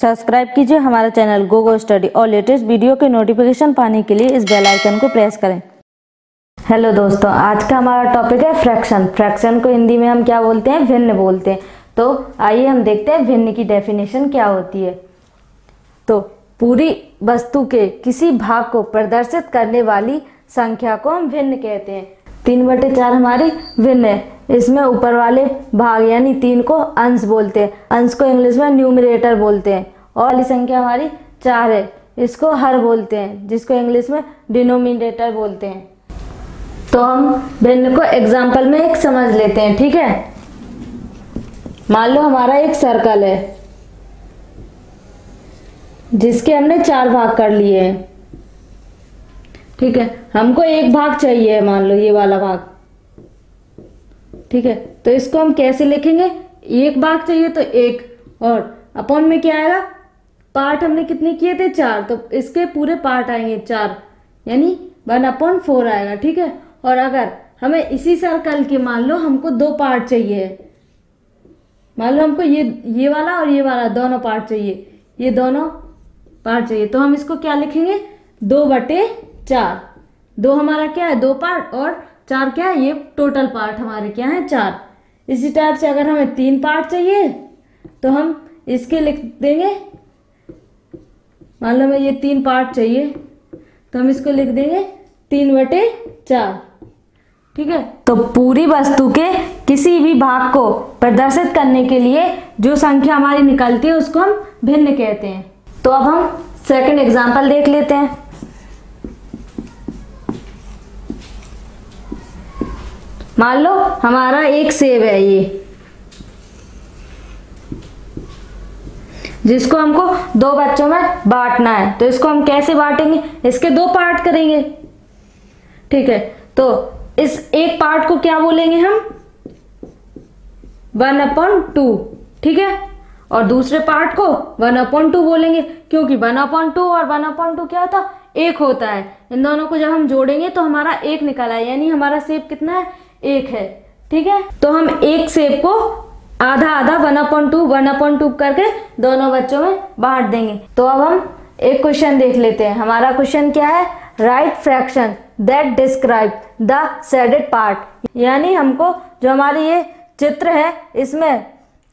Subscribe कीजिए हमारा channel go study और लेटेस्ट वीडियो के नोटिफिकेशन पाने के लिए इस बेल आइकन को प्रेस करें। हेलो दोस्तों, आज का हमारा टॉपिक है फ्रैक्शन। फ्रैक्शन को हिंदी में हम क्या बोलते हैं? भिन्न बोलते हैं। तो आइए हम देखते हैं भिन्न की डेफिनेशन क्या होती है। तो पूरी वस्तु के किसी भाग को प्रदर्शित करने वाली संख्या को हम भिन्न कहते हैं। 3/4 हमारी भिन्न है। इसमें ऊपर वाले भाग यानी 3 को अंश बोलते हैं। अंश को इंग्लिश में न्यूमरेटर बोलते हैं। और वाली संख्या हमारी 4 है, इसको हर बोलते हैं, जिसको इंग्लिश में डिनोमिनेटर बोलते हैं। तो हम भिन्न को एग्जाम्पल में एक समझ लेते हैं, ठीक है। मान लो हमारा एक सर्कल है जिसके हमने 4 भाग कर लिए हैं, ठीक है। हमको एक भाग चाहिए, मान लो ये वाला भाग, ठीक है। तो इसको हम कैसे लिखेंगे? एक भाग चाहिए तो एक, और अपॉन में क्या आएगा? पार्ट हमने कितने किए थे? 4, तो इसके पूरे पार्ट आएंगे 4, यानी 1/4 आएगा, ठीक है। और अगर हमें इसी सर्कल के मान लो हमको 2 पार्ट चाहिए, मान लो हमको ये वाला और ये वाला दोनों पार्ट चाहिए, ये दोनों पार्ट चाहिए, तो हम इसको क्या लिखेंगे? 2/4। 2 हमारा क्या है? 2 पार्ट, और 4 क्या है? ये टोटल पार्ट हमारे क्या है? 4। इसी टाइप से अगर हमें 3 पार्ट चाहिए तो हम इसके लिख देंगे, मान लो हमें ये 3 पार्ट चाहिए तो हम इसको लिख देंगे 3/4, ठीक है। तो पूरी वस्तु के किसी भी भाग को प्रदर्शित करने के लिए जो संख्या हमारी निकलती है उसको हम भिन्न कहते हैं। तो अब हम सेकंड एग्जांपल देख लेते हैं। मान लो हमारा एक सेब है ये, जिसको हमको 2 बच्चों में बांटना है। तो इसको हम कैसे बांटेंगे? इसके 2 पार्ट करेंगे, ठीक है। तो इस एक पार्ट को क्या बोलेंगे हम? 1/2, ठीक है। और दूसरे पार्ट को 1/2 बोलेंगे, क्योंकि 1/2 और 1/2 क्या होता? 1 होता है। इन दोनों को जब हम जोड़ेंगे तो हमारा 1 निकल आए, यानी हमारा सेब कितना है? 1 है, ठीक है। तो हम एक सेब को आधा आधा 1/2 करके दोनों बच्चों में बांट देंगे। तो अब हम एक क्वेश्चन देख लेते हैं। हमारा क्वेश्चन क्या है? Right fraction that describe the shaded part, यानी हमको जो हमारी ये चित्र है इसमें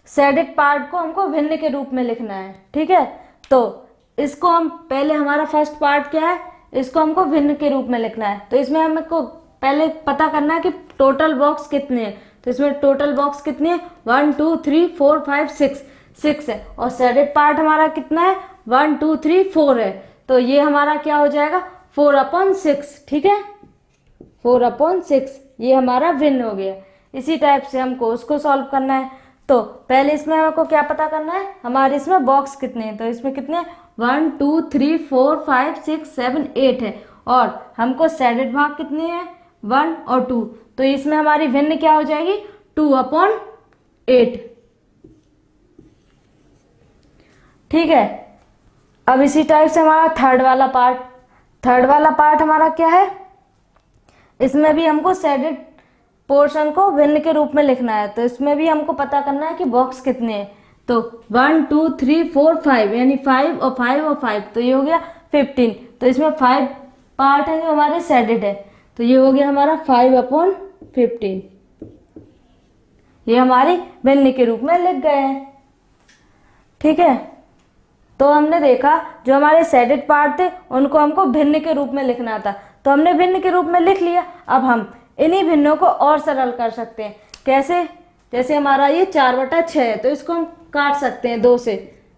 शेडेड पार्ट को हमको भिन्न के रूप में लिखना है, ठीक है। तो इसको हम पहले, हमारा फर्स्ट पार्ट क्या है? इसको हमको भिन्न के रूप में लिखना है। तो इसमें हमको पहले पता करना है कि टोटल बॉक्स कितने हैं। तो इसमें टोटल बॉक्स कितने हैं? 1 2 3 4 5 6 है। और शेडेड पार्ट हमारा कितना है? 1 2 3 4 है। तो ये हमारा क्या हो जाएगा? 4/6, ठीक है। 4/6 ये हमारा भिन्न हो गया। इसी टाइप से हमको उसको सॉल्व करना है। तो पहले इसमें हमको क्या पता करना है? हमारे इसमें बॉक्स कितने हैं? तो इसमें कितने? 1 2 3 4 5 6 7 8 है। और हमको शेडेड भाग कितने हैं? 1 और 2। तो इसमें हमारी भिन्न क्या हो जाएगी? 2/8, ठीक है। अब इसी टाइप से हमारा थर्ड वाला पार्ट हमारा क्या है? इसमें भी हमको शेडेड पोर्शन को भिन्न के रूप में लिखना है। तो इसमें भी हमको पता करना है कि बॉक्स कितने हैं। तो 1 2 3 4 5, यानी 5 और 5 और 5, तो ये हो गया 15। तो इसमें 5 पार्ट है जो हमारे शेडेड है, तो ये हो गया हमारा 5/15। ये हमारी भिन्न के रूप में लिख गए हैं, ठीक है। तो हमने देखा जो हमारे शेडेड पार्ट थे उनको हमको भिन्न के रूप में लिखना था, तो हमने भिन्न के रूप में लिख लिया। अब हम इन्हीं भिन्नों को और सरल कर सकते हैं। कैसे? जैसे हमारा ये 4/6 है, तो इसको हम काट सकते हैं 2 से।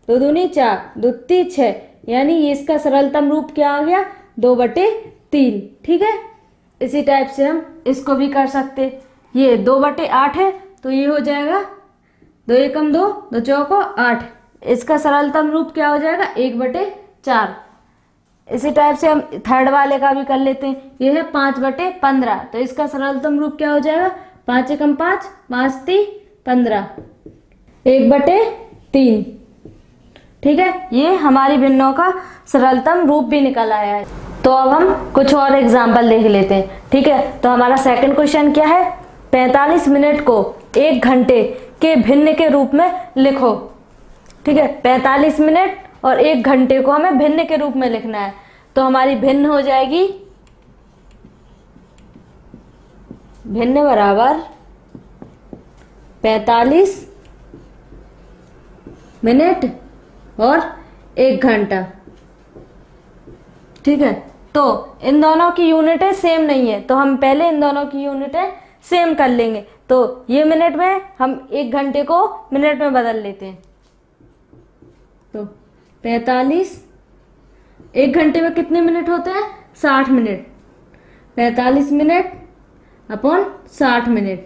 2 दूनी 4, 2 3 6, यानी ये इसका सरलतम रूप क्या आ गया? 2/3, ठीक है। इसी टाइप से हम इसको भी कर सकते। ये 2/8 है, तो ये हो जाएगा 2 एकम 2, 2 चौको 8। इसका सरलतम रूप क्या हो जाएगा? 1/4। इसी टाइप से हम थर्ड वाले का भी कर लेते हैं। ये है 5/15, तो इसका सरलतम रूप क्या हो जाएगा? 5 एकम 5, 5 3 15, 1/3, ठीक है। ये हमारी भिन्नों का सरलतम रूप भी निकल आया है। तो अब हम कुछ और एग्जाम्पल देख लेते हैं, ठीक है। तो हमारा सेकंड क्वेश्चन क्या है? 45 मिनट को 1 घंटे के भिन्न के रूप में लिखो, ठीक है, 45 मिनट और 1 घंटे को हमें भिन्न के रूप में लिखना है। तो हमारी भिन्न हो जाएगी भिन्न बराबर 45 मिनट और 1 घंटा। ठीक है, तो इन दोनों की यूनिटें सेम नहीं है, तो हम पहले इन दोनों की यूनिटें सेम कर लेंगे। तो ये मिनट में हम 1 घंटे को मिनट में बदल लेते हैं। तो 45, 1 घंटे में कितने मिनट होते हैं? 60 मिनट। 45 minute upon 60 minute.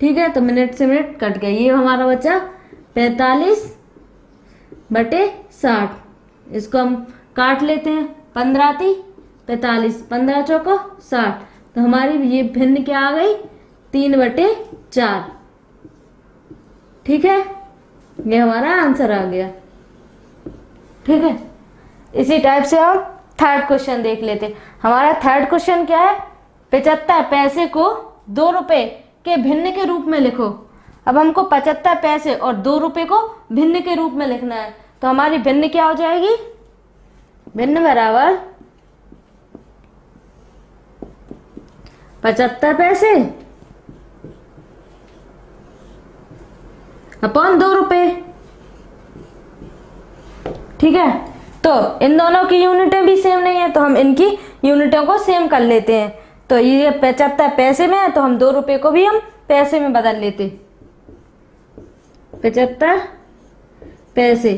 ठीक है, तो मिनट से मिनट कट गया, ये हमारा बचा 45/60। इसको हम काट लेते हैं, 15 × 45, 15 चौको 60। तो हमारी ये भिन्न क्या आ गई? 3/4। ठीक है, ये हमारा आंसर आ गया। ठीक है, इसी टाइप से हम थर्ड क्वेश्चन देख लेते हैं। हमारा थर्ड क्वेश्चन क्या है? 75 पैसे को 2 रुपए के भिन्न के रूप में लिखो। अब हमको 75 पैसे और 2 रुपए को भिन्न के रूप में लिखना है। तो हमारी भिन्न क्या हो जाएगी? भिन्न बराबर 75 पैसे अपॉन 2 रुपए। ठीक है, तो इन दोनों की यूनिटें भी सेम नहीं है, तो हम इनकी यूनिटों को सेम कर लेते हैं। तो ये 75 पैसे में है, तो हम 2 रुपए को भी हम पैसे में बदल लेते। 75 पैसे,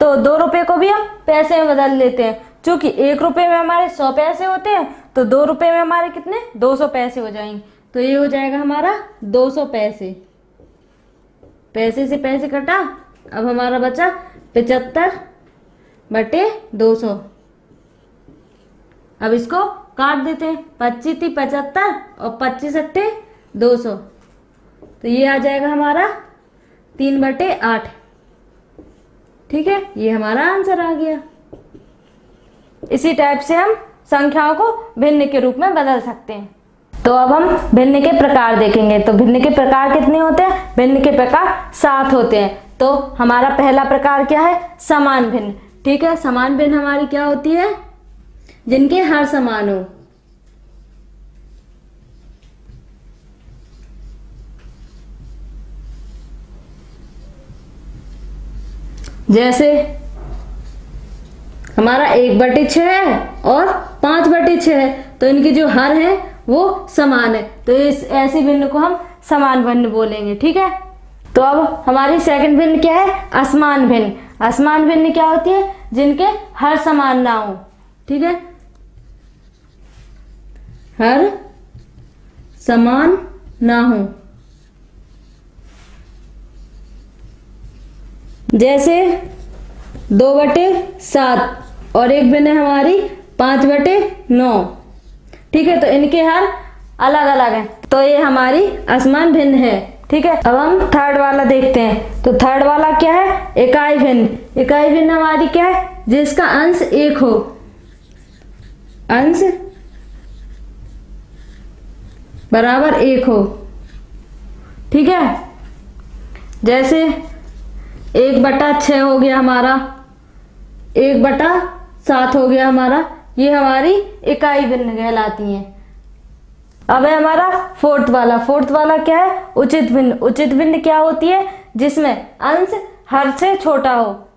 तो 2 रुपए को भी हम पैसे में बदल लेते हैं। चूंकि 1 रुपए में हमारे 100 पैसे होते हैं, तो 2 रुपए में हमारे कितने? 200 पैसे हो जाएंगे। तो ये हो जाएगा हमारा 200 पैसे। पैसे से पैसे कटा, अब हमारा बचा 75/200। अब इसको काट देते हैं, 25 × 75 और 25 × 200। तो ये आ जाएगा हमारा 3/8। ठीक है, ये हमारा आंसर आ गया। इसी टाइप से हम संख्याओं को भिन्न के रूप में बदल सकते हैं। तो अब हम भिन्न के प्रकार देखेंगे। तो भिन्न के प्रकार कितने होते हैं? भिन्न के प्रकार 7 होते हैं। तो हमारा पहला प्रकार क्या है? समान भिन्न। ठीक है, समान भिन्न हमारी क्या होती है? जिनके हर समान हो। जैसे हमारा 1/6 है और 5/6 है, तो इनकी जो हर है वो समान है। तो इस ऐसी भिन्न को हम समान भिन्न बोलेंगे। ठीक है, तो अब हमारी सेकंड भिन्न क्या है? असमान भिन्न। असमान भिन्न क्या होती है? जिनके हर समान ना हो। ठीक है, हर समान ना हो। जैसे 2/7 और एक भिन्न है हमारी 5/9। ठीक है, तो इनके हर अलग अलग हैं, तो ये हमारी असमान भिन्न है। ठीक है, अब हम थर्ड वाला देखते हैं। तो थर्ड वाला क्या है? इकाई भिन्न। इकाई भिन्न हमारी क्या है? जिसका अंश 1 हो। अंश बराबर 1 हो। ठीक है, जैसे 1/6 हो गया हमारा, 1/7 हो गया हमारा, ये हमारी इकाई भिन्न कहलाती हैं। अब है हमारा फोर्थ वाला। फोर्थ वाला क्या है? उचित भिन्न। उचित भिन्न क्या होती है? जिसमें अंश हर से छोटा हो।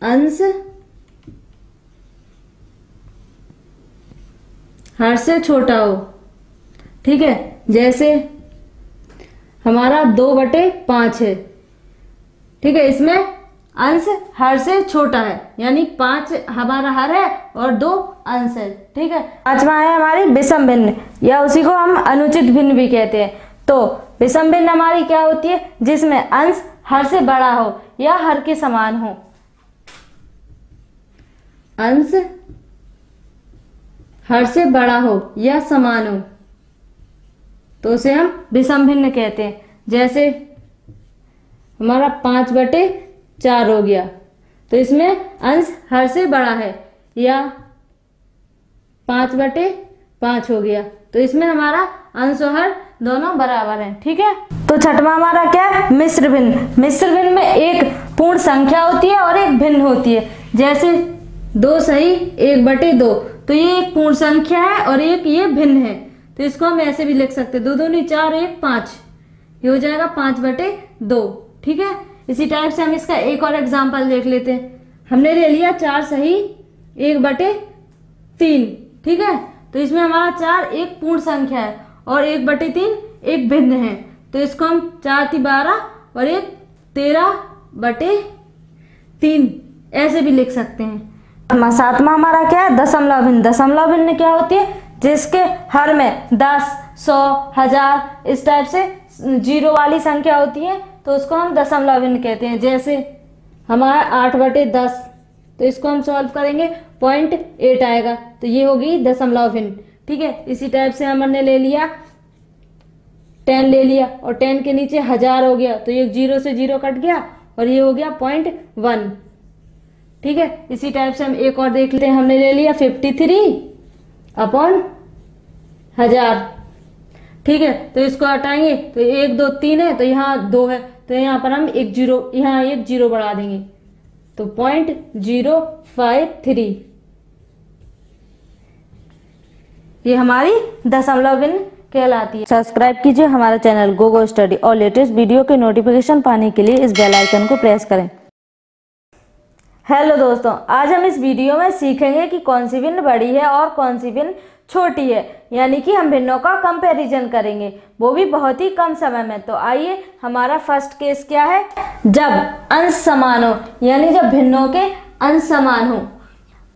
अंश हर से छोटा हो। ठीक है, जैसे हमारा 2/5 है। ठीक है, इसमें अंश हर से छोटा है, यानी 5 हमारा हर है और 2 अंश है। ठीक है, पांचवा है हमारी विषम भिन्न, या उसी को हम अनुचित भिन्न भी कहते हैं। तो विषम भिन्न हमारी क्या होती है? जिसमें अंश हर से बड़ा हो या हर के समान हो। अंश हर से बड़ा हो या समान हो, तो उसे हम विषम भिन्न कहते हैं। जैसे हमारा 5/4 हो गया, तो इसमें अंश हर से बड़ा है, या 5/5 हो गया, तो इसमें हमारा अंश और हर दोनों बराबर हैं। ठीक है, तो छठवां हमारा क्या है, मिश्र भिन्न। मिश्र भिन्न में एक पूर्ण संख्या होती है और एक भिन्न होती है। जैसे 2 सही 1/2, तो ये एक पूर्ण संख्या है और एक ये भिन्न है, तो इसको हम ऐसे भी लिख सकते हैं, 2 दूनी 4 1 5, ये हो जाएगा 5/2। ठीक है, इसी टाइप से हम इसका एक और एग्जाम्पल देख लेते हैं। हमने ले लिया 4 सही 1/3। ठीक है, तो इसमें हमारा 4 एक पूर्ण संख्या है और 1/3 एक भिन्न है, तो इसको हम 4 × 12 और एक 13/3 ऐसे भी लिख सकते हैं। सातवां हमारा क्या है, दशमलव भिन्न। दशमलव भिन्न क्या होती है, जिसके हर में 10 100 1000 इस टाइप से 0 वाली संख्या होती है, तो उसको हम दशमलव भिन्न कहते हैं। जैसे हमारा 8/10, तो इसको हम सॉल्व करेंगे 0.8 आएगा, तो ये होगी दशमलव भिन्न। ठीक है, इसी टाइप से हमने ले लिया 10 ले लिया और 10 के नीचे 1000 हो गया, तो ये 0 से 0 कट गया और ये हो गया 0.1। ठीक है, इसी टाइप से हम एक और देख लेते हैं। हमने ले लिया 53/1000। ठीक है, तो इसको हटाएंगे तो 1 2 3 है, तो यहाँ 2 है, तो यहाँ पर हम एक 0, यहाँ एक 0 बढ़ा देंगे, तो 0.053 ये हमारी दशमलव भिन्न कहलाती है। सब्सक्राइब कीजिए हमारा चैनल गोगो स्टडी और लेटेस्ट वीडियो के नोटिफिकेशन पाने के लिए इस बेल आइकन को प्रेस करें। हेलो दोस्तों, आज हम इस वीडियो में सीखेंगे कि कौन सी भिन्न बड़ी है और कौन सी भिन्न छोटी है, यानी कि हम भिन्नों का कंपैरिजन करेंगे, वो भी बहुत ही कम समय में। तो आइए, हमारा फर्स्ट केस क्या है, जब अंश समान हो, यानी जब भिन्नों के अंश समान हो।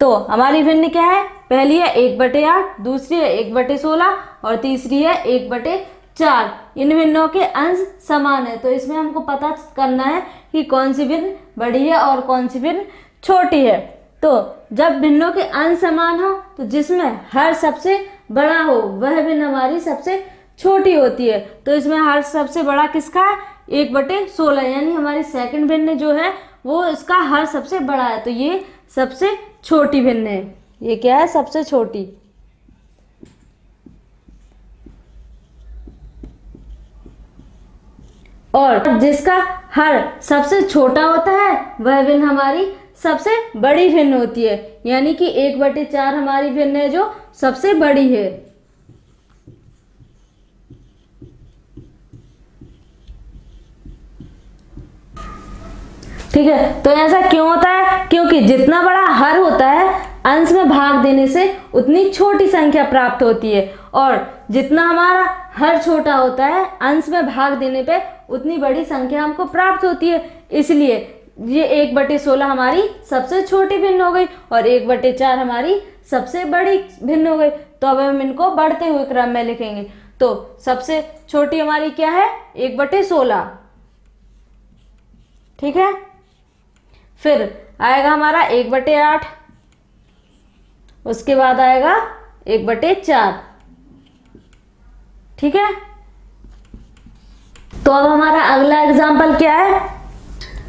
तो हमारी भिन्न क्या है, पहली है 1/8, दूसरी है 1/16 और तीसरी है 1/4। इन भिन्नों के अंश समान है, तो इसमें हमको पता करना है कि कौन सी भिन्न बड़ी है और कौन सी भिन्न छोटी है। तो जब भिन्नों के अंश समान हो, तो जिसमें हर सबसे बड़ा हो वह भिन्न हमारी सबसे छोटी होती है। तो इसमें हर सबसे बड़ा किसका है, 1/16, यानी हमारी सेकंड भिन्न जो है वो इसका हर सबसे बड़ा है, तो ये सबसे छोटी भिन्न है। ये क्या है, सबसे छोटी। और जिसका हर सबसे छोटा होता है वह भिन्न हमारी सबसे बड़ी भिन्न होती है, यानी कि 1/4 हमारी भिन्न है जो सबसे बड़ी है। ठीक है, तो ऐसा क्यों होता है, क्योंकि जितना बड़ा हर होता है अंश में भाग देने से उतनी छोटी संख्या प्राप्त होती है, और जितना हमारा हर छोटा होता है अंश में भाग देने पे उतनी बड़ी संख्या हमको प्राप्त होती है। इसलिए ये 1/16 हमारी सबसे छोटी भिन्न हो गई और 1/4 हमारी सबसे बड़ी भिन्न हो गई। तो अब हम इनको बढ़ते हुए क्रम में लिखेंगे। तो सबसे छोटी हमारी क्या है, 1/16। ठीक है, फिर आएगा हमारा 1/8, उसके बाद आएगा 1/4। ठीक है, तो अब हमारा अगला एग्जाम्पल क्या है,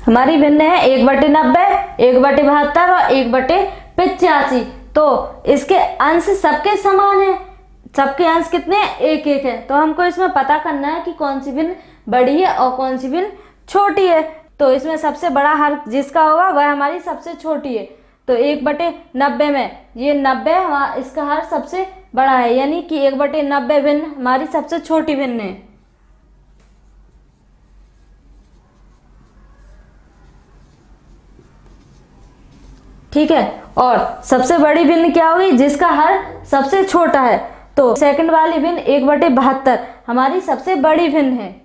हमारी भिन्न है 1/90, 1/72 और 1/85। तो इसके अंश सबके समान है, सबके अंश कितने, 1 1 है। तो हमको इसमें पता करना है कि कौन सी भिन्न बड़ी है और कौन सी भिन्न छोटी है। तो इसमें सबसे बड़ा हर जिसका होगा वह हमारी सबसे छोटी है। तो 1/90 में ये 90 इसका हर सबसे बड़ा है, यानी कि 1/90 भिन्न हमारी सबसे छोटी भिन्न है। ठीक है, और सबसे बड़ी भिन्न क्या होगी, जिसका हर सबसे छोटा है। तो सेकंड वाली भिन्न 1/72 हमारी सबसे बड़ी भिन्न है।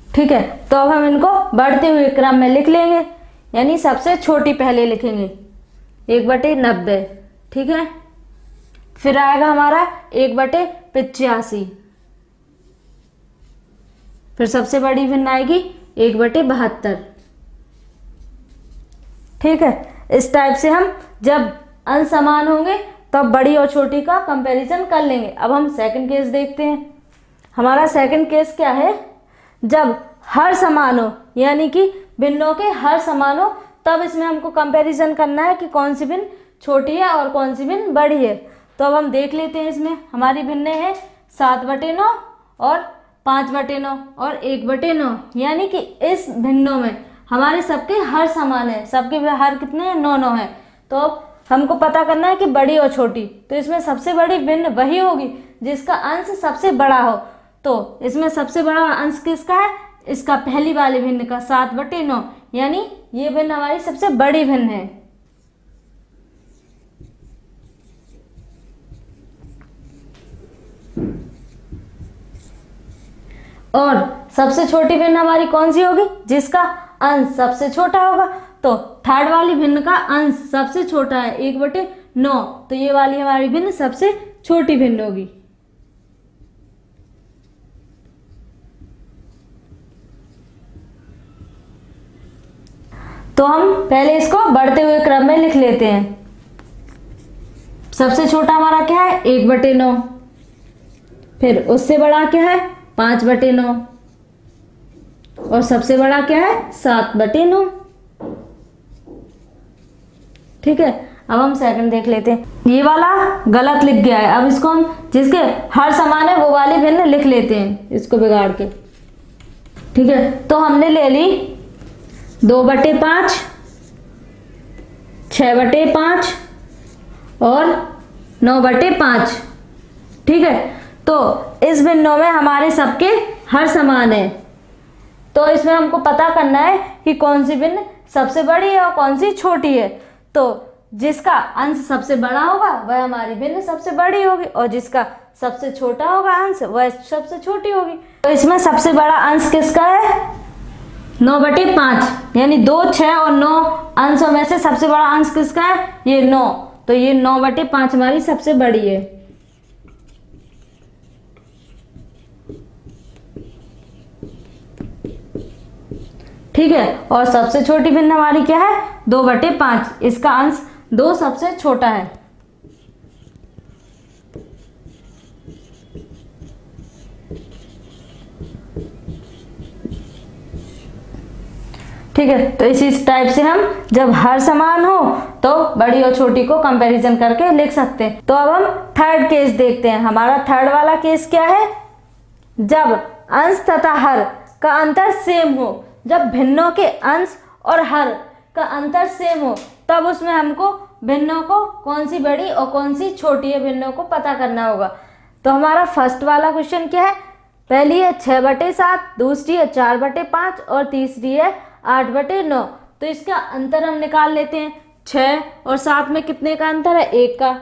ठीक है, तो अब हम इनको बढ़ते हुए क्रम में लिख लेंगे, यानी सबसे छोटी पहले लिखेंगे 1/90। ठीक है, फिर आएगा हमारा 1/85, फिर सबसे बड़ी भिन्न आएगी 1/72। ठीक है, इस टाइप से हम जब अंश समान होंगे तब बड़ी और छोटी का कंपैरिजन कर लेंगे। अब हम सेकंड केस देखते हैं। हमारा सेकंड केस क्या है, जब हर समान हो, यानी कि भिन्नों के हर समान हो, तब इसमें हमको कंपैरिजन करना है कि कौन सी भिन्न छोटी है और कौन सी भिन्न बड़ी है। तो अब हम देख लेते हैं, इसमें हमारी भिन्न है 7/9 और 5/9 और 1/9, यानी कि इस भिन्नों में हमारे सबके हर समान है, सबके हर कितने हैं, 9 9 है। तो अब हमको पता करना है कि बड़ी और छोटी, तो इसमें सबसे बड़ी भिन्न वही होगी जिसका अंश सबसे बड़ा हो। तो इसमें सबसे बड़ा अंश किसका है, इसका पहली वाली भिन्न का 7/9, यानी ये भिन्न हमारी सबसे बड़ी भिन्न है। और सबसे छोटी भिन्न हमारी कौन सी होगी, जिसका अंश सबसे छोटा होगा। तो थर्ड वाली भिन्न का अंश सबसे छोटा है 1/9, तो ये वाली हमारी भिन्न सबसे छोटी भिन्न होगी। तो हम पहले इसको बढ़ते हुए क्रम में लिख लेते हैं। सबसे छोटा हमारा क्या है, 1/9, फिर उससे बड़ा क्या है, 5/9, और सबसे बड़ा क्या है, 7/9। ठीक है, अब हम सेकंड देख लेते हैं। ये वाला गलत लिख गया है, अब इसको हम जिसके हर समान है वो वाली भिन्न लिख लेते हैं, इसको बिगाड़ के। ठीक है, तो हमने ले ली 2/5, 6/5 और 9/5। ठीक है, तो इस भिन्नों में हमारे सबके हर समान है, तो इसमें हमको पता करना है कि कौन सी भिन्न सबसे बड़ी है और कौन सी छोटी है। तो जिसका अंश सबसे बड़ा होगा वह हमारी भिन्न सबसे बड़ी होगी, और जिसका सबसे छोटा होगा अंश वह सबसे छोटी होगी। तो इसमें सबसे बड़ा अंश किसका है, 9/5, यानी 2, 6 और 9 अंशों में से सबसे बड़ा अंश किसका है, ये 9, तो ये 9/5 हमारी सबसे बड़ी है। ठीक है, और सबसे छोटी भिन्न हमारी क्या है, 2/5, इसका अंश 2 सबसे छोटा है। ठीक है, तो इसी टाइप से हम जब हर समान हो तो बड़ी और छोटी को कंपैरिजन करके लिख सकते हैं। तो अब हम थर्ड केस देखते हैं। हमारा थर्ड वाला केस क्या है, जब अंश तथा हर का अंतर सेम हो। जब भिन्नों के अंश और हर का अंतर सेम हो तब उसमें हमको भिन्नों को कौन सी बड़ी और कौन सी छोटी है भिन्नों को पता करना होगा। तो हमारा फर्स्ट वाला क्वेश्चन क्या है, पहली है 6/7, दूसरी है 4/5 और तीसरी है 8/9। तो इसका अंतर हम निकाल लेते हैं। 6 और 7 में कितने का अंतर है, 1 का।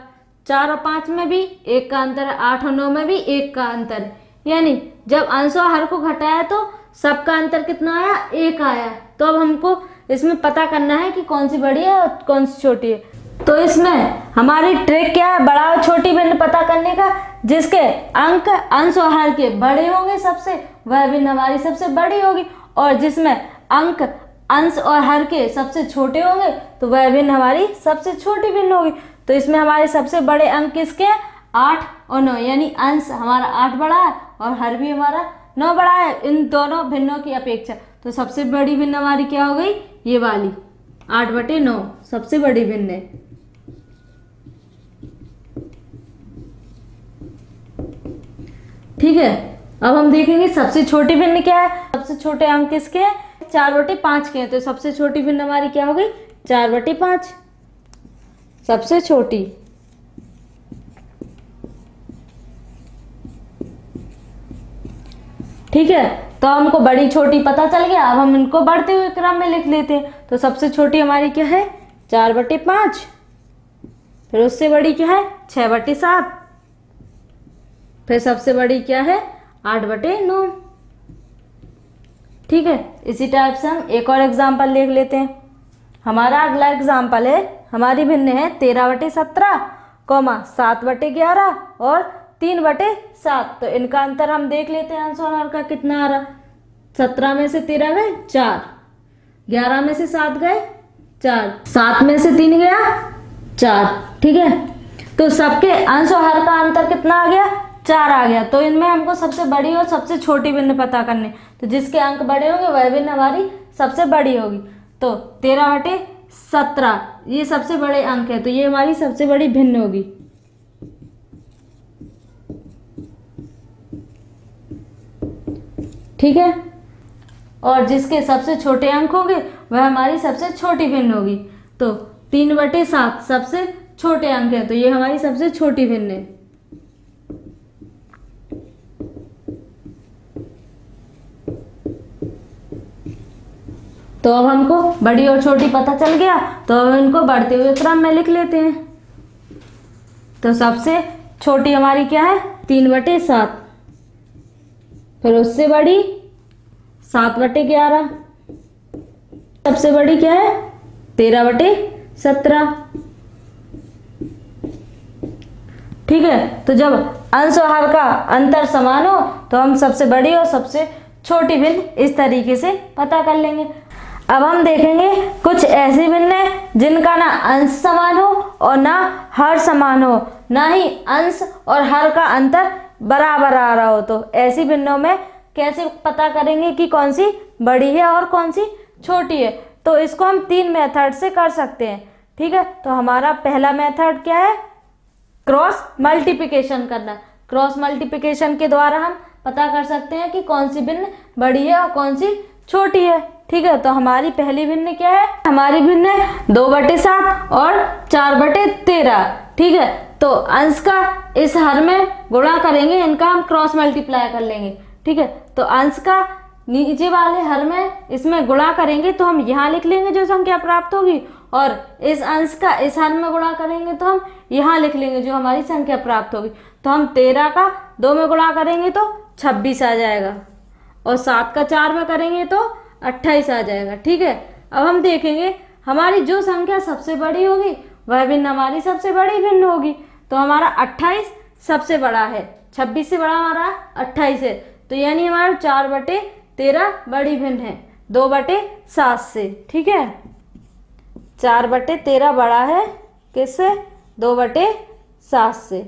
4 और 5 में भी 1 का अंतर है। 8 और 9 में भी 1 का अंतर है। यानी जब अंश और हर को घटाया तो सबका अंतर कितना आया, 1 आया। तो अब हमको इसमें पता करना है कि कौन सी बड़ी है और कौन सी छोटी है। तो इसमें हमारी ट्रिक क्या है, बड़ा और छोटी भिन्न पता करने का। जिसके अंक अंश और हर के बड़े होंगे सबसे, वह भिन्न हमारी सबसे बड़ी होगी, और जिसमें अंक अंश और हर के सबसे छोटे होंगे तो वह भिन्न हमारी सबसे छोटी भिन्न होगी। तो इसमें हमारे सबसे बड़े अंक किसके हैं, 8 और 9, यानी अंश हमारा 8 बड़ा है और हर भी हमारा 9 बड़ा है इन दोनों भिन्नों की अपेक्षा। तो सबसे बड़ी भिन्न हमारी क्या हो गई, ये वाली 8/9 सबसे बड़ी भिन्न है। ठीक है, अब हम देखेंगे सबसे छोटी भिन्न क्या है। सबसे छोटे अंक किसके हैं, 4/5 के हैं। तो सबसे छोटी भिन्न हमारी क्या हो गई, 4/5 सबसे छोटी। ठीक है, तो हमको बड़ी छोटी पता चल गया। अब हम इनको बढ़ते हुए क्रम में लिख लेते हैं। तो सबसे छोटी हमारी क्या है, 4/5, फिर उससे बड़ी क्या है, 6/7, फिर सबसे बड़ी क्या है, 8/9। ठीक है, इसी टाइप से हम एक और एग्जाम्पल लिख लेते हैं। हमारा अगला एग्जाम्पल है, हमारी भिन्न है 13/17, 7/11 और 3/7। तो इनका अंतर हम देख लेते हैं, अंश और हर का कितना आ रहा। 17 में से 13 गए 4, 11 में से 7 गए 4, 7 में से 3 गया 4। ठीक है, तो सबके अंश और हर का अंतर कितना आ गया, 4 आ गया। तो इनमें हमको सबसे बड़ी और सबसे छोटी भिन्न पता करनी। तो जिसके अंक बड़े होंगे वह भिन्न हमारी सबसे बड़ी होगी। तो 13/17 ये सबसे बड़े अंक है, तो ये हमारी सबसे बड़ी भिन्न होगी। ठीक है, और जिसके सबसे छोटे अंक होंगे वह हमारी सबसे छोटी भिन्न होगी। तो 3/7 सबसे छोटे अंक है, तो ये हमारी सबसे छोटी भिन्न है। तो अब हमको बड़ी और छोटी पता चल गया, तो अब इनको बढ़ते हुए क्रम में लिख लेते हैं। तो सबसे छोटी हमारी क्या है 3/7, फिर उससे बड़ी 7/11, सबसे बड़ी क्या है 13/17। ठीक है, तो जब अंश और हर का अंतर समान हो तो हम सबसे बड़ी और सबसे छोटी भिन्न इस तरीके से पता कर लेंगे। अब हम देखेंगे कुछ ऐसी भिन्न है जिनका ना अंश समान हो और ना हर समान हो, ना ही अंश और हर का अंतर बराबर आ रहा हो। तो ऐसी भिन्नों में कैसे पता करेंगे कि कौन सी बड़ी है और कौन सी छोटी है? तो इसको हम 3 मेथड से कर सकते हैं। ठीक है, तो हमारा पहला मेथड क्या है, क्रॉस मल्टीप्लिकेशन करना। क्रॉस मल्टीप्लिकेशन के द्वारा हम पता कर सकते हैं कि कौन सी भिन्न बड़ी है और कौन सी छोटी है। ठीक है, तो हमारी पहली भिन्न क्या है, हमारी भिन्न है 2/7 और 4/13। ठीक है, तो अंश का इस हर में गुणा करेंगे, इनका हम क्रॉस मल्टीप्लाई कर लेंगे। ठीक है, तो अंश का नीचे वाले हर में इसमें गुणा करेंगे तो हम यहाँ लिख लेंगे जो संख्या प्राप्त होगी, और इस अंश का इस हर में गुणा करेंगे तो हम यहाँ लिख लेंगे जो हमारी संख्या प्राप्त होगी। तो हम 13 का 2 में गुणा करेंगे तो 26 आ जाएगा, और 7 का 4 में करेंगे तो 28 आ जाएगा। ठीक है, अब हम देखेंगे हमारी जो संख्या सबसे बड़ी होगी वह भिन्न हमारी सबसे बड़ी भिन्न होगी। तो हमारा 28 सबसे बड़ा है, 26 से बड़ा हमारा 28 है, तो यानी हमारा 4/13 बड़ी भिन्न है 2/7 से। ठीक है, 4/13 बड़ा है किससे, 2/7 से।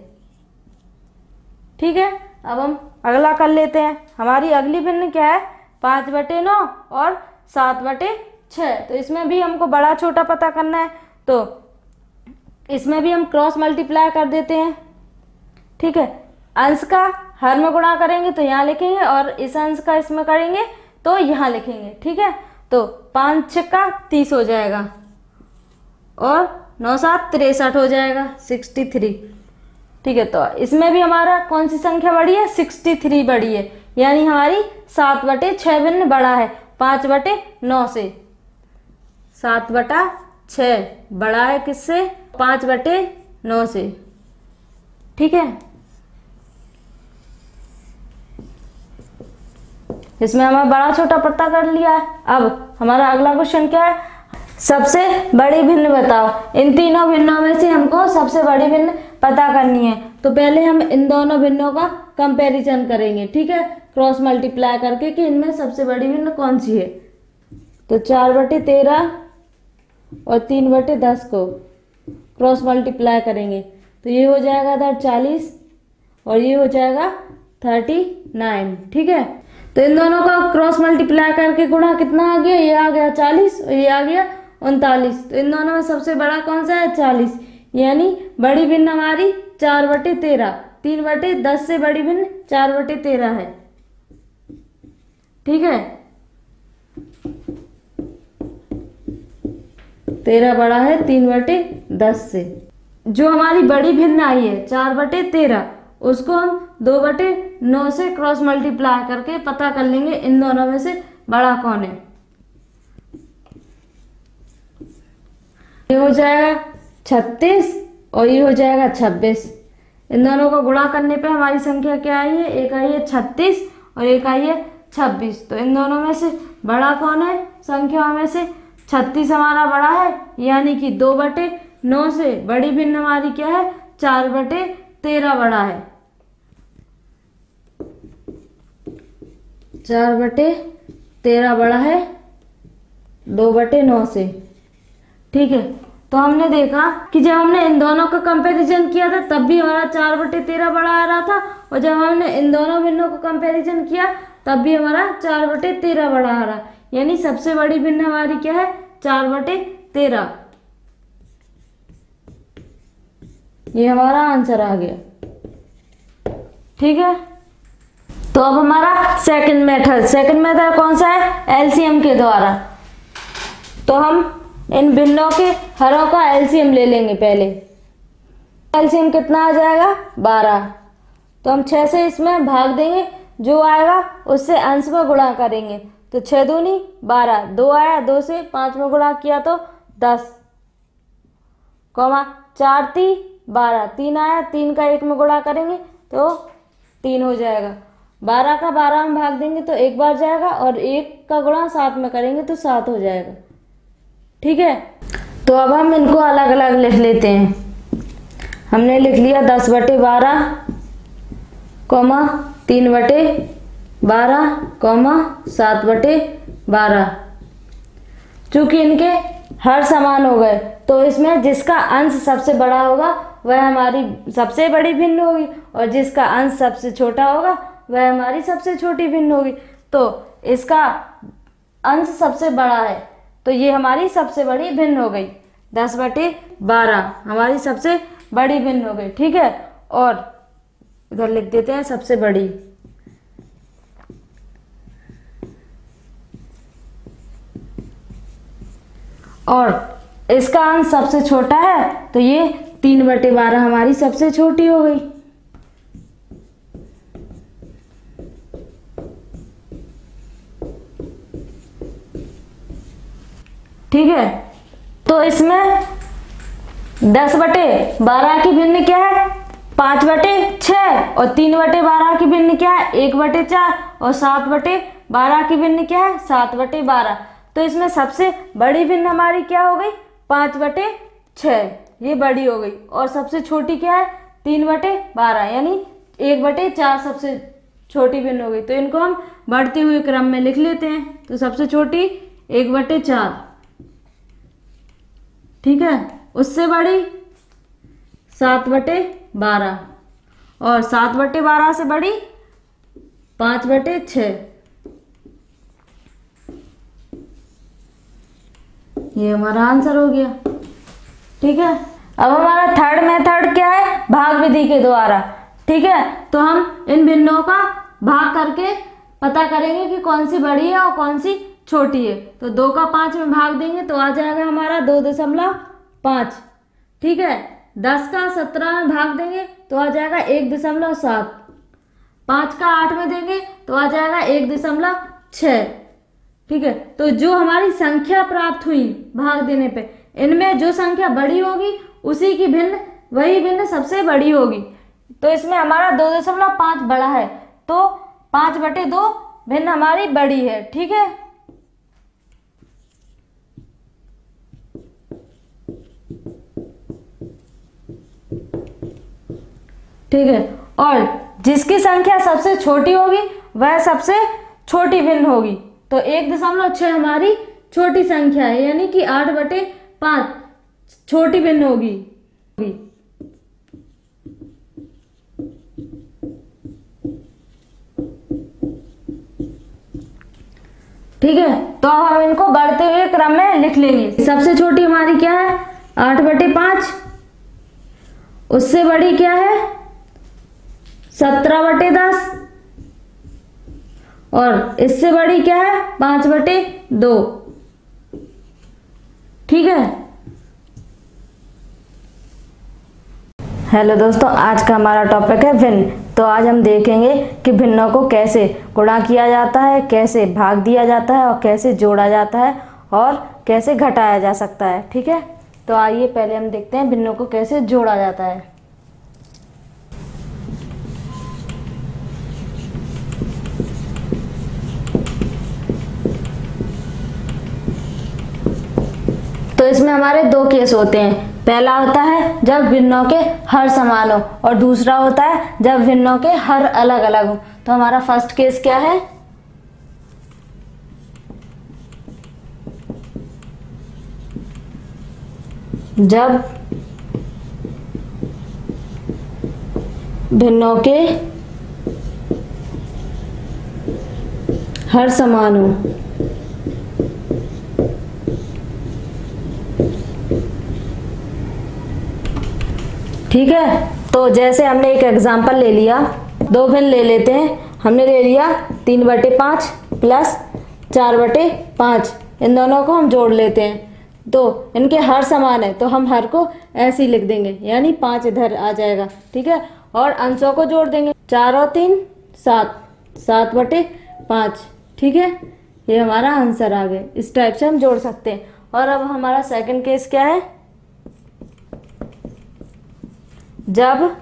ठीक है, अब हम अगला कर लेते हैं। हमारी अगली भिन्न क्या है 5/9 और 7/6। तो इसमें भी हमको बड़ा छोटा पता करना है, तो इसमें भी हम क्रॉस मल्टीप्लाई कर देते हैं। ठीक है, अंश का हर में गुणा करेंगे तो यहाँ लिखेंगे, और इस अंश का इसमें करेंगे तो यहाँ लिखेंगे। ठीक है, तो 5 6 30 हो जाएगा, और 9 7 63 हो जाएगा 63। ठीक है, तो इसमें भी हमारा कौन सी संख्या बड़ी है 63 बड़ी है, यानी हमारी 7/6 भिन्न बड़ा है 5/9 से। 7/6 बड़ा है किससे, 5/9 से। ठीक है, इसमें हमें बड़ा छोटा पता कर लिया है। अब हमारा अगला क्वेश्चन क्या है, सबसे बड़ी भिन्न बताओ। इन तीनों भिन्नों में से हमको सबसे बड़ी भिन्न पता करनी है। तो पहले हम इन दोनों भिन्नों का कंपैरिजन करेंगे। ठीक है, क्रॉस मल्टीप्लाई करके कि इनमें सबसे बड़ी भिन्न कौन सी है। तो 4/13 और 3/10 को क्रॉस मल्टीप्लाई करेंगे तो ये हो जाएगा इधर 40 और ये हो जाएगा 39। ठीक है, तो इन दोनों का क्रॉस मल्टीप्लाई करके गुणा कितना आ गया, ये आ गया 40 और ये आ गया 39। तो इन दोनों में सबसे बड़ा कौन सा है 40, यानी बड़ी भिन्न हमारी 4/13। 3/10 से बड़ी भिन्न 4/13 है। ठीक है, 13 बड़ा है 3/10 से। जो हमारी बड़ी भिन्न आई है 4/13 उसको हम 2/9 से क्रॉस मल्टीप्लाई करके पता कर लेंगे इन दोनों में से बड़ा कौन है। ये हो जाएगा 36 और ये हो जाएगा 26। इन दोनों को गुणा करने पे हमारी संख्या क्या आई है, एक आई है 36 और एक आई है 26। तो इन दोनों में से बड़ा कौन है, संख्याओं में से 36 हमारा बड़ा है, यानी कि 2/9 से बड़ी भिन्न हमारी क्या है 4/13 बड़ा है। 4/13 बड़ा है 2/9 से। ठीक है, तो हमने देखा कि जब हमने इन दोनों का कंपैरिजन किया था तब भी हमारा 4/13 बड़ा आ रहा था, और जब हमने इन दोनों भिन्नों का कंपैरिजन किया तब भी हमारा 4/13 बड़ा आ रहा, यानी सबसे बड़ी भिन्न हमारी क्या है 4/13। ये हमारा आंसर आ गया। ठीक है, तो अब हमारा सेकंड मेथड कौन सा है? एलसीएम के द्वारा। तो हम इन भिन्नों के हरों का एलसीएम ले लेंगे। पहले एलसीएम कितना आ जाएगा? 12। तो हम 6 से इसमें भाग देंगे, जो आएगा उससे अंश में गुणा करेंगे। तो 6 दूनी 12, 2 आया, 2 से 5 में गुणा किया तो 10, 4 × 3 = 12, 3 आया, 3 का 1 में गुणा करेंगे तो 3 हो जाएगा। 12 का 12 में भाग देंगे तो 1 बार जाएगा, और 1 का गुणा 7 में करेंगे तो 7 हो जाएगा। ठीक है, तो अब हम इनको अलग अलग लिख लेते हैं। हमने लिख लिया 10/12, 3/12, 7/12। चूंकि इनके हर समान हो गए, तो इसमें जिसका अंश सबसे बड़ा होगा वह हमारी सबसे बड़ी भिन्न होगी, और जिसका अंश सबसे छोटा होगा वह हमारी सबसे छोटी भिन्न होगी। तो इसका अंश सबसे बड़ा है, तो ये हमारी सबसे बड़ी भिन्न हो गई। 10/12 हमारी सबसे बड़ी भिन्न हो गई। ठीक है, और इधर लिख देते हैं सबसे बड़ी। और इसका अंश सबसे छोटा है, तो ये 3/12 हमारी सबसे छोटी हो गई। ठीक है, तो इसमें 10/12 की भिन्न क्या है? 5/6, और 3/12 की भिन्न क्या है? 1/4, और 7/12 की भिन्न क्या है? 7/12। तो इसमें सबसे बड़ी भिन्न हमारी क्या हो गई? 5/6, ये बड़ी हो गई। और सबसे छोटी क्या है? 3/12, यानी 1/4 सबसे छोटी भिन्न हो गई। तो इनको हम बढ़ते हुए क्रम में लिख लेते हैं। तो सबसे छोटी 1/4, ठीक है, उससे बड़ी 7/12, और 7/12 से बड़ी 5/6। ये हमारा आंसर हो गया। ठीक है, अब हमारा थर्ड मेथड क्या है? भाग विधि के द्वारा। ठीक है, तो हम इन भिन्नों का भाग करके पता करेंगे कि कौन सी बड़ी है और कौन सी छोटी है। तो 2 का 5 में भाग देंगे तो आ जाएगा हमारा 2.5। ठीक है, 10 का 17 में भाग देंगे तो आ जाएगा 1.7। 5 का 8 में देंगे तो आ जाएगा 1.6। ठीक है, तो जो हमारी संख्या प्राप्त हुई भाग देने पे, इनमें जो संख्या बड़ी होगी उसी की भिन्न, वही भिन्न सबसे बड़ी होगी। तो इसमें हमारा 2.5 बड़ा है, तो 5/2 भिन्न हमारी बड़ी है। ठीक है, ठीक है, और जिसकी संख्या सबसे छोटी होगी वह सबसे छोटी भिन्न होगी। तो 1.6 हमारी छोटी संख्या है, यानी कि 8/5 छोटी भिन्न होगी। ठीक है, तो अब हम इनको बढ़ते हुए क्रम में लिख लेंगे। सबसे छोटी हमारी क्या है? 8/5। उससे बड़ी क्या है? 17/10। और इससे बड़ी क्या है? 5/2। ठीक है। हेलो दोस्तों, आज का हमारा टॉपिक है भिन्न। तो आज हम देखेंगे कि भिन्नों को कैसे गुणा किया जाता है, कैसे भाग दिया जाता है, और कैसे जोड़ा जाता है, और कैसे घटाया जा सकता है। ठीक है, तो आइए पहले हम देखते हैं भिन्नों को कैसे जोड़ा जाता है। तो इसमें हमारे 2 केस होते हैं। पहला होता है जब भिन्नों के हर समान हो, और दूसरा होता है जब भिन्नों के हर अलग अलग हो। तो हमारा फर्स्ट केस क्या है? जब भिन्नों के हर समान हो। ठीक है, तो जैसे हमने एक एग्जाम्पल ले लिया, दो भिन्न ले लेते हैं। हमने ले लिया 3/5 प्लस 4/5, इन दोनों को हम जोड़ लेते हैं। तो इनके हर समान है तो हम हर को ऐसे ही लिख देंगे, यानी 5 इधर आ जाएगा। ठीक है, और अंशों को जोड़ देंगे, 4 और 3 7, 7/5। ठीक है, ये हमारा आंसर आ गया। इस टाइप से हम जोड़ सकते हैं। और अब हमारा सेकंड केस क्या है, जब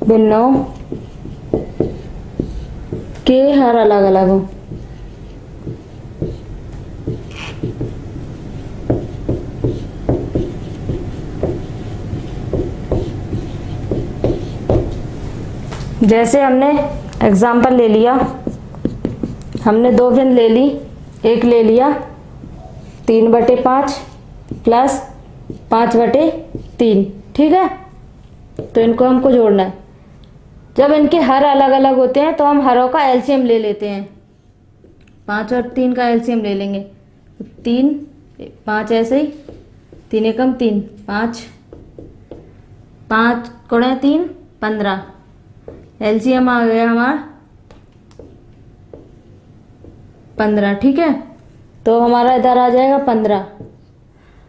भिन्नों के हर अलग अलग हो। जैसे हमने एग्जाम्पल ले लिया, हमने दो भिन्न ले ली, एक ले लिया 3/5 प्लस 5/3। ठीक है, तो इनको हमको जोड़ना है। जब इनके हर अलग अलग होते हैं तो हम हरों का एलसीएम ले लेते हैं। 5 और 3 का एलसीएम ले लेंगे, 3 5 ऐसे ही, 3 एकम 3, 5 5 गुणे 3 15, एलसीएम आ गया हमारा 15। ठीक है, तो हमारा इधर आ जाएगा 15।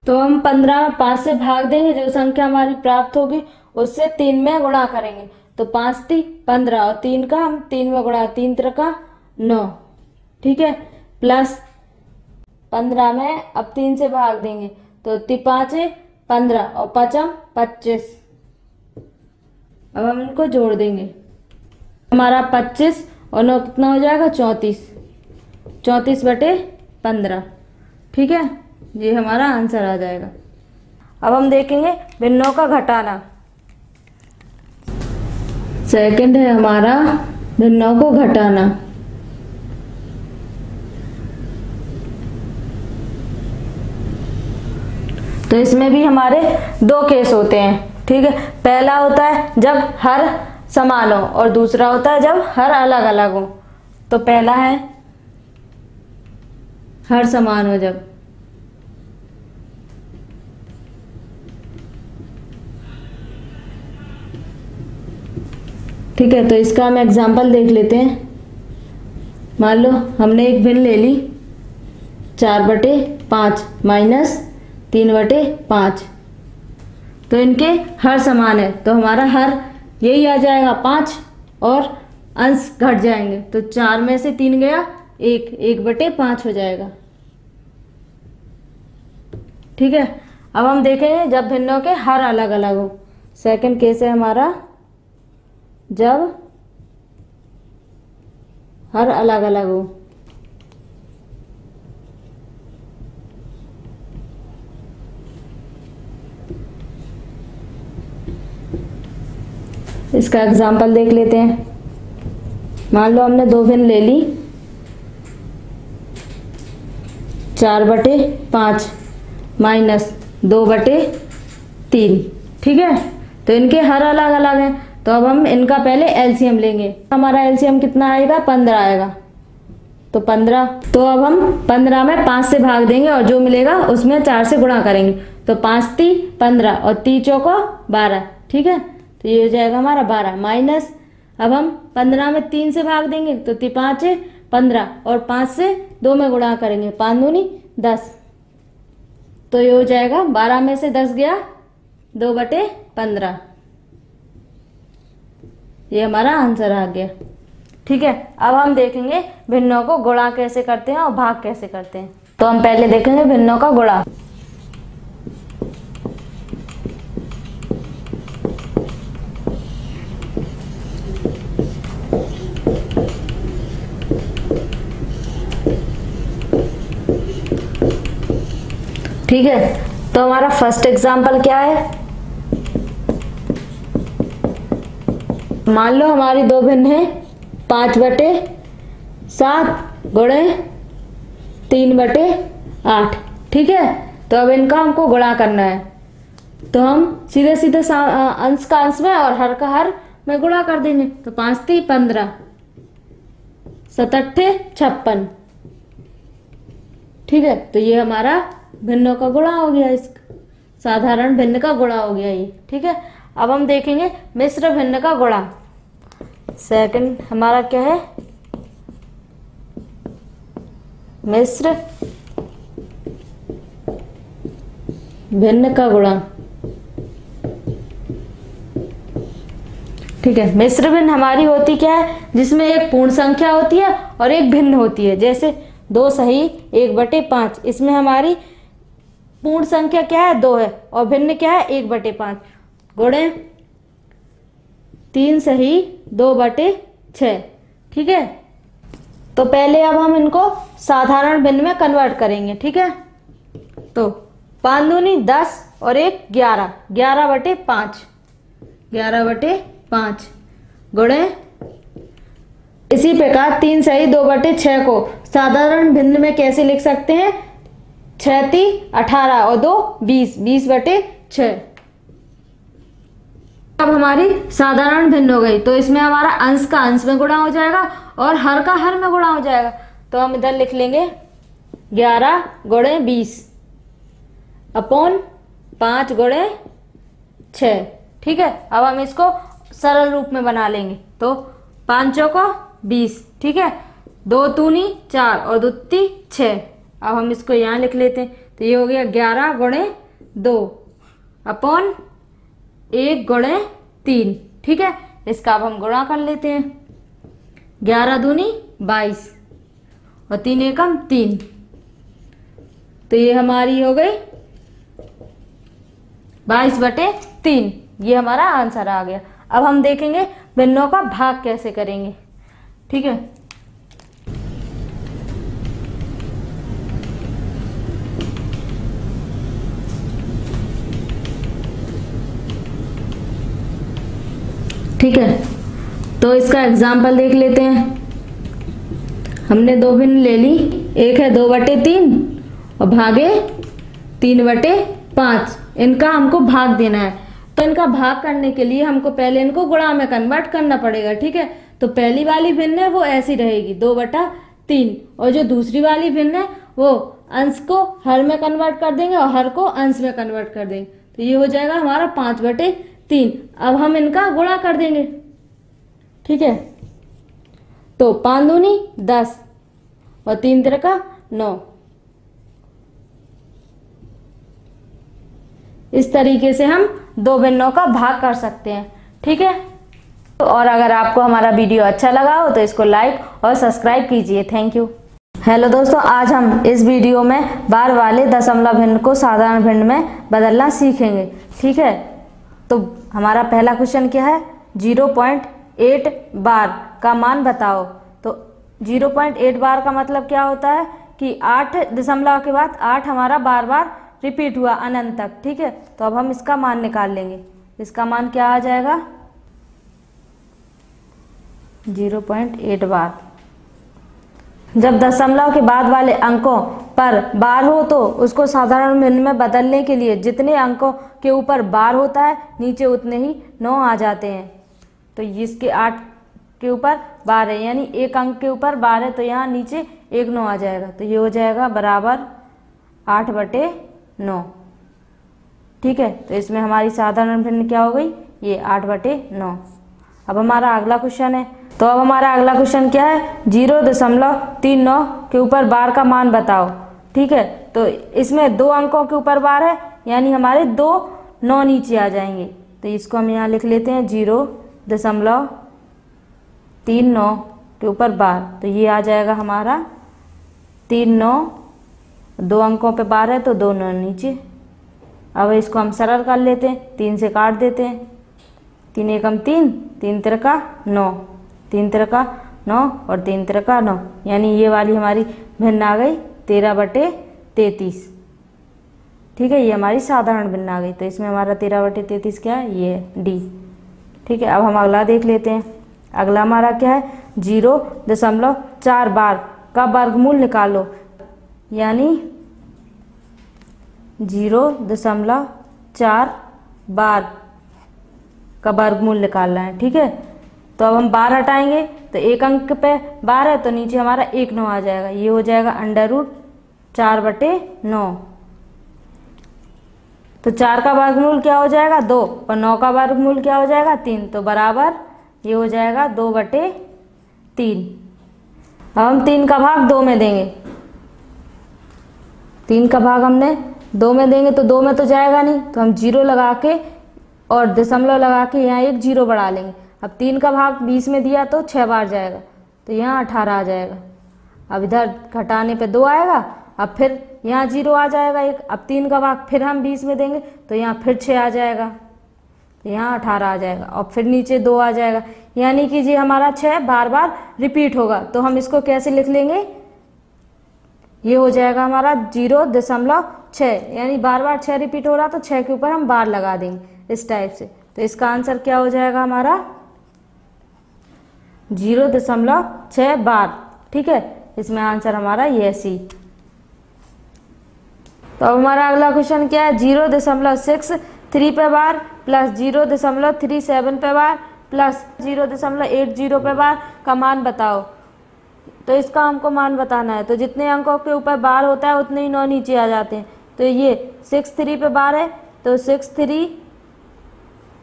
तो हम 15 में 5 से भाग देंगे, जो संख्या हमारी प्राप्त होगी उससे 3 में गुणा करेंगे। तो 5 3 15 और 3 का हम 3 में गुणा, 3 3 9। ठीक है, प्लस 15 में अब 3 से भाग देंगे तो 5 15 और 5 25। अब हम इनको जोड़ देंगे, हमारा 25 और 9 कितना हो जाएगा 34, 34/15। ठीक है, ये हमारा आंसर आ जाएगा। अब हम देखेंगे भिन्नों का घटाना। सेकंड है हमारा भिन्नों को घटाना। तो इसमें भी हमारे दो केस होते हैं। ठीक है, पहला होता है जब हर समान हो और दूसरा होता है जब हर अलग अलग हो। तो पहला है हर समान हो जब। ठीक है, तो इसका हम एग्जाम्पल देख लेते हैं। मान लो हमने एक भिन्न ले ली 4/5 माइनस 3/5, तो इनके हर समान है तो हमारा हर यही आ जाएगा 5 और अंश घट जाएंगे। तो 4 में से 3 गया, 1/5 हो जाएगा। ठीक है, अब हम देखेंगे जब भिन्नों के हर अलग अलग हो। सेकंड केस है हमारा जब हर अलग अलग हो। इसका एग्जाम्पल देख लेते हैं। मान लो हमने दो भिन्न ले ली 4/5 माइनस 2/3। ठीक है, तो इनके हर अलग अलग हैं तो अब हम इनका पहले एलसीएम लेंगे। हमारा एलसीएम कितना आएगा 15 आएगा। तो 15, तो अब हम 15 में 5 से भाग देंगे और जो मिलेगा उसमें 4 से गुणा करेंगे। तो 5 3 15 और 3 चौको 12। ठीक है, तो ये हो जाएगा हमारा 12 माइनस, अब हम 15 में 3 से भाग देंगे तो 5 15 और 5 से 2 में गुणा करेंगे, 5 दूनी 10। तो ये हो जाएगा 12 में से 10 गया 2/15। ये हमारा आंसर आ गया। ठीक है, अब हम देखेंगे भिन्नों को गुणा कैसे करते हैं और भाग कैसे करते हैं। तो हम पहले देखेंगे भिन्नों का गुणा। ठीक है, तो हमारा फर्स्ट एग्जाम्पल क्या है। मान लो हमारी दो भिन्न है 5/7 गुणे 3/8। ठीक है, तो अब इनका हमको गुणा करना है। तो हम सीधे सीधे अंश का अंश में और हर का हर में गुणा कर देंगे। तो 5 3 15, 7 8 56। ठीक है, तो ये हमारा भिन्नों का गुणा हो गया, इस साधारण भिन्न का गुणा हो गया ये। ठीक है, अब हम देखेंगे मिश्र भिन्न का गुणा। सेकंड हमारा क्या है, मिश्र भिन्न का गुणा। ठीक है, मिश्र भिन्न हमारी होती क्या है, जिसमें एक पूर्ण संख्या होती है और एक भिन्न होती है। जैसे 2 सही 1/5, इसमें हमारी पूर्ण संख्या क्या है 2 है और भिन्न क्या है 1/5, गुणे 3 सही 2/6। ठीक है, तो पहले अब हम इनको साधारण भिन्न में कन्वर्ट करेंगे। ठीक है, तो 5 दूनी 10 और 1 11, 11/5, 11/5 गुणे इसी प्रकार 3 सही 2/6 को साधारण भिन्न में कैसे लिख सकते हैं, 6 3 18 और 2 20, 20/6। अब हमारी साधारण भिन्न हो गई, तो इसमें हमारा अंश का अंश में गुणा हो जाएगा और हर का हर में गुणा हो जाएगा। तो हम इधर लिख लेंगे 11 गुणे 20 अपॉन 5 गुणे 6। ठीक है, अब हम इसको सरल रूप में बना लेंगे। तो 5 चौको 20, ठीक है, 2 दूनी 4 और 2 ती 6। अब हम इसको यहाँ लिख लेते हैं, तो ये हो गया 11 गुणे 2 अपॉन 1 गुणे 3। ठीक है, इसका अब हम गुणा कर लेते हैं। 11 दूनी 22 और 3 एकम 3, तो ये हमारी हो गई 22/3। ये हमारा आंसर आ गया। अब हम देखेंगे भिन्नों का भाग कैसे करेंगे। ठीक है, ठीक है, तो इसका एग्जाम्पल देख लेते हैं। हमने 2 भिन्न ले ली, एक है 2/3 और भागे 3/5। इनका हमको भाग देना है, तो इनका भाग करने के लिए हमको पहले इनको गुणा में कन्वर्ट करना पड़ेगा। ठीक है, तो पहली वाली भिन्न है वो ऐसी रहेगी 2/3, और जो दूसरी वाली भिन्न है वो अंश को हर में कन्वर्ट कर देंगे और हर को अंश में कन्वर्ट कर देंगे। तो ये हो जाएगा हमारा 5/3। अब हम इनका गुणा कर देंगे। ठीक है, तो 5 दूनी 10 और 3 तिरका 9। इस तरीके से हम 2 भिन्नों का भाग कर सकते हैं। ठीक है, और अगर आपको हमारा वीडियो अच्छा लगा हो तो इसको लाइक और सब्सक्राइब कीजिए। Thank you. हेलो दोस्तों, आज हम इस वीडियो में बार वाले दशमलव भिन्न को साधारण भिन्न में बदलना सीखेंगे। ठीक है, तो हमारा पहला क्वेश्चन क्या है, 0.8 बार का मान बताओ। तो 0.8 बार का मतलब क्या होता है कि 8 दशमलव के बाद 8 हमारा बार बार रिपीट हुआ अनंत तक। ठीक है, तो अब हम इसका मान निकाल लेंगे। इसका मान क्या आ जाएगा, 0.8 बार। जब दशमलव के बाद वाले अंकों पर बार हो तो उसको साधारण भिन्न में बदलने के लिए जितने अंकों के ऊपर बार होता है नीचे उतने ही 9 आ जाते हैं। तो इसके 8 के ऊपर बार है, यानी एक अंक के ऊपर बार है, तो यहाँ नीचे 1 9 आ जाएगा। तो ये हो जाएगा बराबर 8/9। ठीक है, तो इसमें हमारी साधारण भिन्न क्या हो गई, ये 8/9। अब हमारा अगला क्वेश्चन है, तो अब हमारा अगला क्वेश्चन क्या है, 0.39 के ऊपर बार का मान बताओ। ठीक है, तो इसमें 2 अंकों के ऊपर बार है, यानी हमारे 2 9 नीचे आ जाएंगे। तो इसको हम यहाँ लिख लेते हैं 0.39 के ऊपर बार। तो ये आ जाएगा हमारा 3 9, 2 अंकों पे बार है तो 2 9 नीचे। अब इसको हम सरल कर लेते हैं, 3 से काट देते हैं, 3 एकम 3, 3 तिरका 9, 3 तिरका 9 और 3 तिरका 9, यानी ये वाली हमारी भिन्न आ गई 13/33। ठीक है, ये हमारी साधारण भिन्न आ गई। तो इसमें हमारा 13/33 क्या है, ये डी। ठीक है, अब हम अगला देख लेते हैं। अगला हमारा क्या है, 0.4 बार का वर्गमूल निकालो। यानी 0.4 बार का वर्गमूल निकालना है। ठीक है, तो अब हम बार हटाएंगे, तो एक अंक पे बार है तो नीचे हमारा 1 9 आ जाएगा। ये हो जाएगा √4/9। तो 4 का वर्गमूल क्या हो जाएगा 2 और 9 का वर्गमूल क्या हो जाएगा 3, तो बराबर ये हो जाएगा 2/3। अब हम 3 का भाग 2 में देंगे, 3 का भाग हमने 2 में देंगे तो 2 में तो जाएगा नहीं, तो हम 0 लगा के और दशमलव लगा के यहाँ एक 0 बढ़ा लेंगे। अब 3 का भाग 20 में दिया तो 6 बार जाएगा, तो यहाँ 18 आ जाएगा। अब इधर घटाने पे 2 आएगा, अब फिर यहाँ 0 आ जाएगा एक। अब 3 का भाग फिर हम 20 में देंगे तो यहाँ फिर 6 आ जाएगा, तो यहाँ 18 आ जाएगा और फिर नीचे 2 आ जाएगा। यानी कि ये हमारा 6 बार बार रिपीट होगा। तो हम इसको कैसे लिख लेंगे, ये हो जाएगा हमारा 0.6, यानी बार बार 6 रिपीट हो रहा तो 6 के ऊपर हम बार लगा देंगे इस टाइप से। तो इसका आंसर क्या हो जाएगा हमारा 0.6 बार। ठीक है, इसमें आंसर हमारा ये सी। तो अब हमारा अगला क्वेश्चन क्या है, 0.63 पे बार प्लस 0.37 पे बार प्लस 0.80 पे बार का मान बताओ। तो इसका हमको मान बताना है। तो जितने अंकों के ऊपर बार होता है उतने ही 9 नीचे आ जाते हैं। तो ये 63 पे बार है तो 63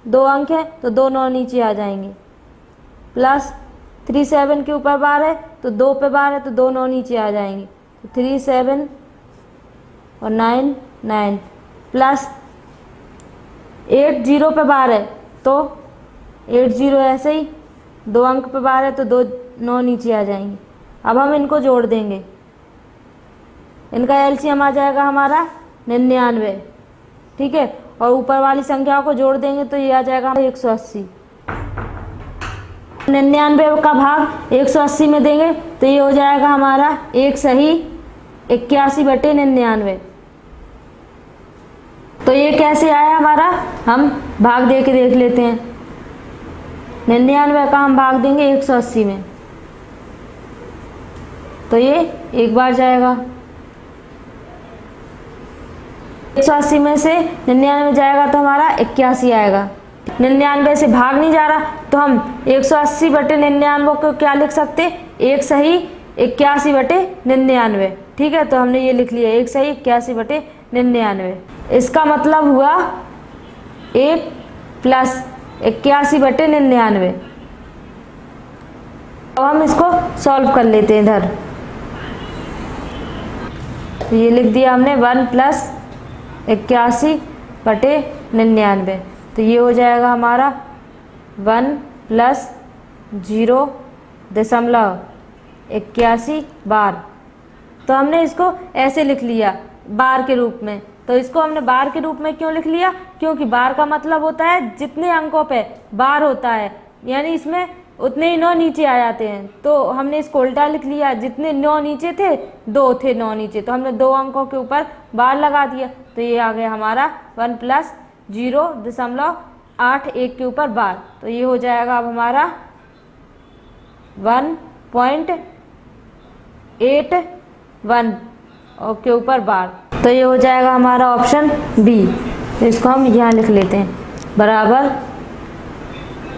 2 अंक है तो 2 9 नीचे आ जाएंगे, प्लस 37 के ऊपर बार है तो 2 पे बार है तो 2 9 नीचे आ जाएंगे, तो 37 और 9 9, प्लस 80 पे बार है तो 80 ऐसे ही 2 अंक पे बार है तो 2 9 नीचे आ जाएंगे। अब हम इनको जोड़ देंगे, इनका एलसीएम आ जाएगा हमारा 99। ठीक है, और ऊपर वाली संख्याओं को जोड़ देंगे तो ये आ जाएगा 180। 99 का भाग 180 में देंगे तो ये हो जाएगा हमारा 1 सही 81/99। तो ये कैसे आया हमारा, हम भाग दे के देख लेते हैं। 99 का हम भाग देंगे 180 में तो ये एक बार जाएगा, 180 में से 99 जाएगा तो हमारा 81 आएगा। 99 से भाग नहीं जा रहा तो हम 180/99 को क्या लिख सकते, 1 सही 81/99। ठीक है, तो हमने ये लिख लिया 1 सही 81/99। इसका मतलब हुआ 1 प्लस 81/99। अब हम इसको सॉल्व कर लेते हैं इधर। तो ये लिख दिया हमने 1 प्लस 81/99। तो ये हो जाएगा हमारा 1 प्लस 0.81 बार। तो हमने इसको ऐसे लिख लिया बार के रूप में। तो इसको हमने बार के रूप में क्यों लिख लिया, क्योंकि बार का मतलब होता है जितने अंकों पे बार होता है, यानी इसमें उतने ही 9 नीचे आ जाते हैं। तो हमने इसको उल्टा लिख लिया, जितने 9 नीचे थे 2 थे 9 नीचे, तो हमने 2 अंकों के ऊपर बार लगा दिया। तो ये आ गया हमारा 1 प्लस 0.81 के ऊपर बार। तो ये हो जाएगा अब हमारा 1.81 और के ऊपर बार। तो ये हो जाएगा हमारा ऑप्शन बी। तो इसको हम यहाँ लिख लेते हैं बराबर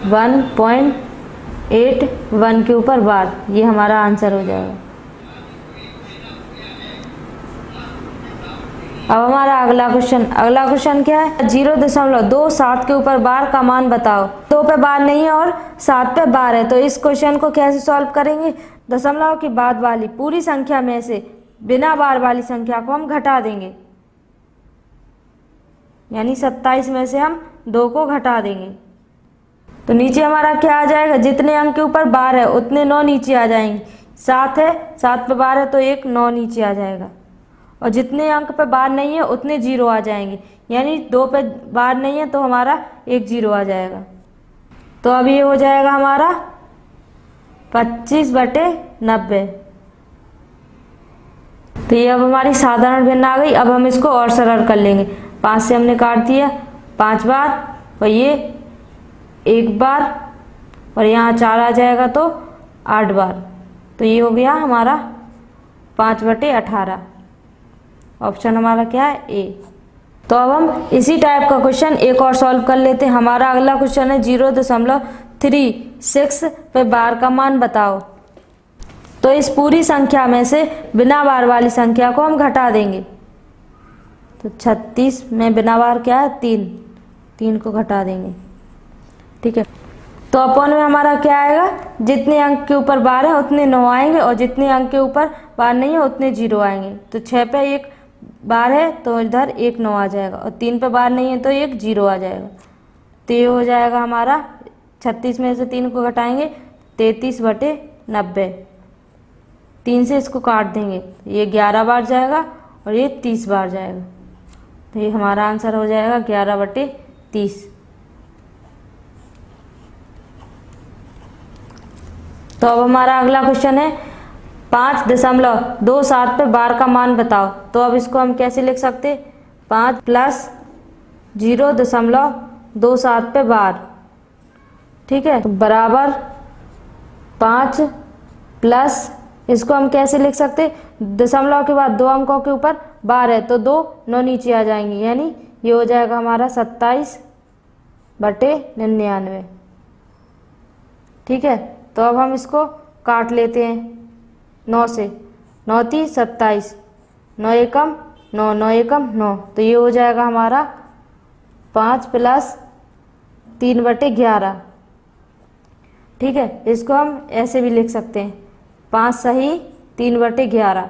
1.81 के ऊपर बार। ये हमारा आंसर हो जाएगा। अब हमारा अगला क्वेश्चन क्या है, 0.27 के ऊपर बार का मान बताओ। 2 पे बार नहीं है और 7 पे बार है। तो इस क्वेश्चन को कैसे सॉल्व करेंगे, दशमलव के बाद वाली पूरी संख्या में से बिना बार वाली संख्या को हम घटा देंगे, यानी 27 में से हम 2 को घटा देंगे। तो नीचे हमारा क्या आ जाएगा, जितने अंक के ऊपर बार है उतने 9 नीचे आ जाएंगे। 7 है, 7 पे बार है तो 1 9 नीचे आ जाएगा, और जितने अंक पे बार नहीं है उतने 0 आ जाएंगे, यानी 2 पे बार नहीं है तो हमारा 1 0 आ जाएगा। तो अब ये हो जाएगा हमारा 25/90। तो ये अब हमारी साधारण भिन्न आ गई। अब हम इसको और सरल कर लेंगे। 5 से हमने काट दिया 5 बार, और ये 1 बार, और यहाँ 4 आ जाएगा तो 8 बार। तो ये हो गया हमारा 5/18। ऑप्शन हमारा क्या है, ए। तो अब हम इसी टाइप का क्वेश्चन एक और सॉल्व कर लेते हैं। हमारा अगला क्वेश्चन है 0.36 पे बार का मान बताओ। तो इस पूरी संख्या में से बिना बार वाली संख्या को हम घटा देंगे। तो तो 36 में बिना बार क्या है 3, 3 को घटा देंगे। ठीक है, तो अपॉन में हमारा क्या आएगा, जितने अंक के ऊपर बार है उतने 9 आएंगे और जितने अंक के ऊपर बार नहीं है उतने 0 आएंगे। तो 6 पे 1 बार है तो इधर 1 9 आ जाएगा और 3 पे बार नहीं है तो 1 0 आ जाएगा। तो ये हो जाएगा हमारा 36 में से 3 को घटाएंगे 33/90। 3 से इसको काट देंगे, ये 11 बार जाएगा और ये 30 बार जाएगा। तो ये हमारा आंसर हो जाएगा 11/30। तो अब हमारा अगला क्वेश्चन है 5.27 पे बार का मान बताओ। तो अब इसको हम कैसे लिख सकते, 5 + 0.27 पे बार। ठीक है, तो बराबर 5 प्लस, इसको हम कैसे लिख सकते, दशमलव के बाद 2 अंकों के ऊपर बार है तो 2 9 नीचे आ जाएंगे, यानी ये हो जाएगा हमारा 27/99। ठीक है, तो अब हम इसको काट लेते हैं 9 से। 9 × 3 = 27, 9 × 1 = 9, 9 × 1 = 9। तो ये हो जाएगा हमारा 5 + 3/11। ठीक है, इसको हम ऐसे भी लिख सकते हैं 5 सही 3/11।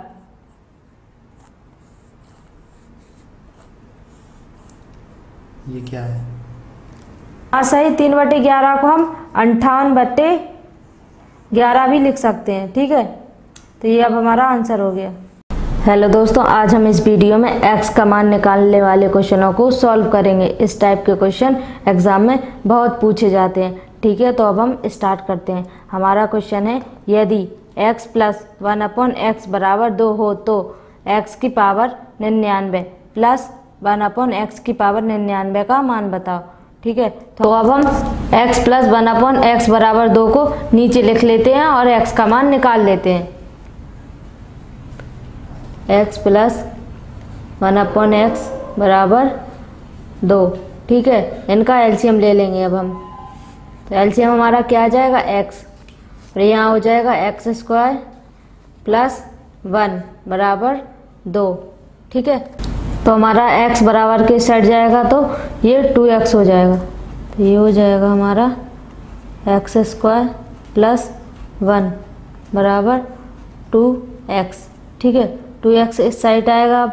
ये क्या है? 5 सही 3/11 को हम 58/11 भी लिख सकते हैं। ठीक है, तो ये अब हमारा आंसर हो गया। हेलो दोस्तों, आज हम इस वीडियो में x का मान निकालने वाले क्वेश्चनों को सॉल्व करेंगे। इस टाइप के क्वेश्चन एग्जाम में बहुत पूछे जाते हैं। ठीक है, तो अब हम स्टार्ट करते हैं। हमारा क्वेश्चन है, यदि x + 1/x = 2 हो तो x की पावर 99 + 1/x की पावर 99 का मान बताओ। ठीक है, तो अब हम x + 1/x = 2 को नीचे लिख लेते हैं और x का मान निकाल लेते हैं। x + 1/x = 2। ठीक है, इनका एलसीएम ले लेंगे अब हम। तो एलसीएम हमारा क्या आ जाएगा, x, और यहाँ हो जाएगा x² + 1 = 2। ठीक है, तो हमारा x बराबर के सेट जाएगा तो ये 2x हो जाएगा। तो ये हो जाएगा हमारा x² + 1 = 2x। ठीक है, 2x इस साइड आएगा,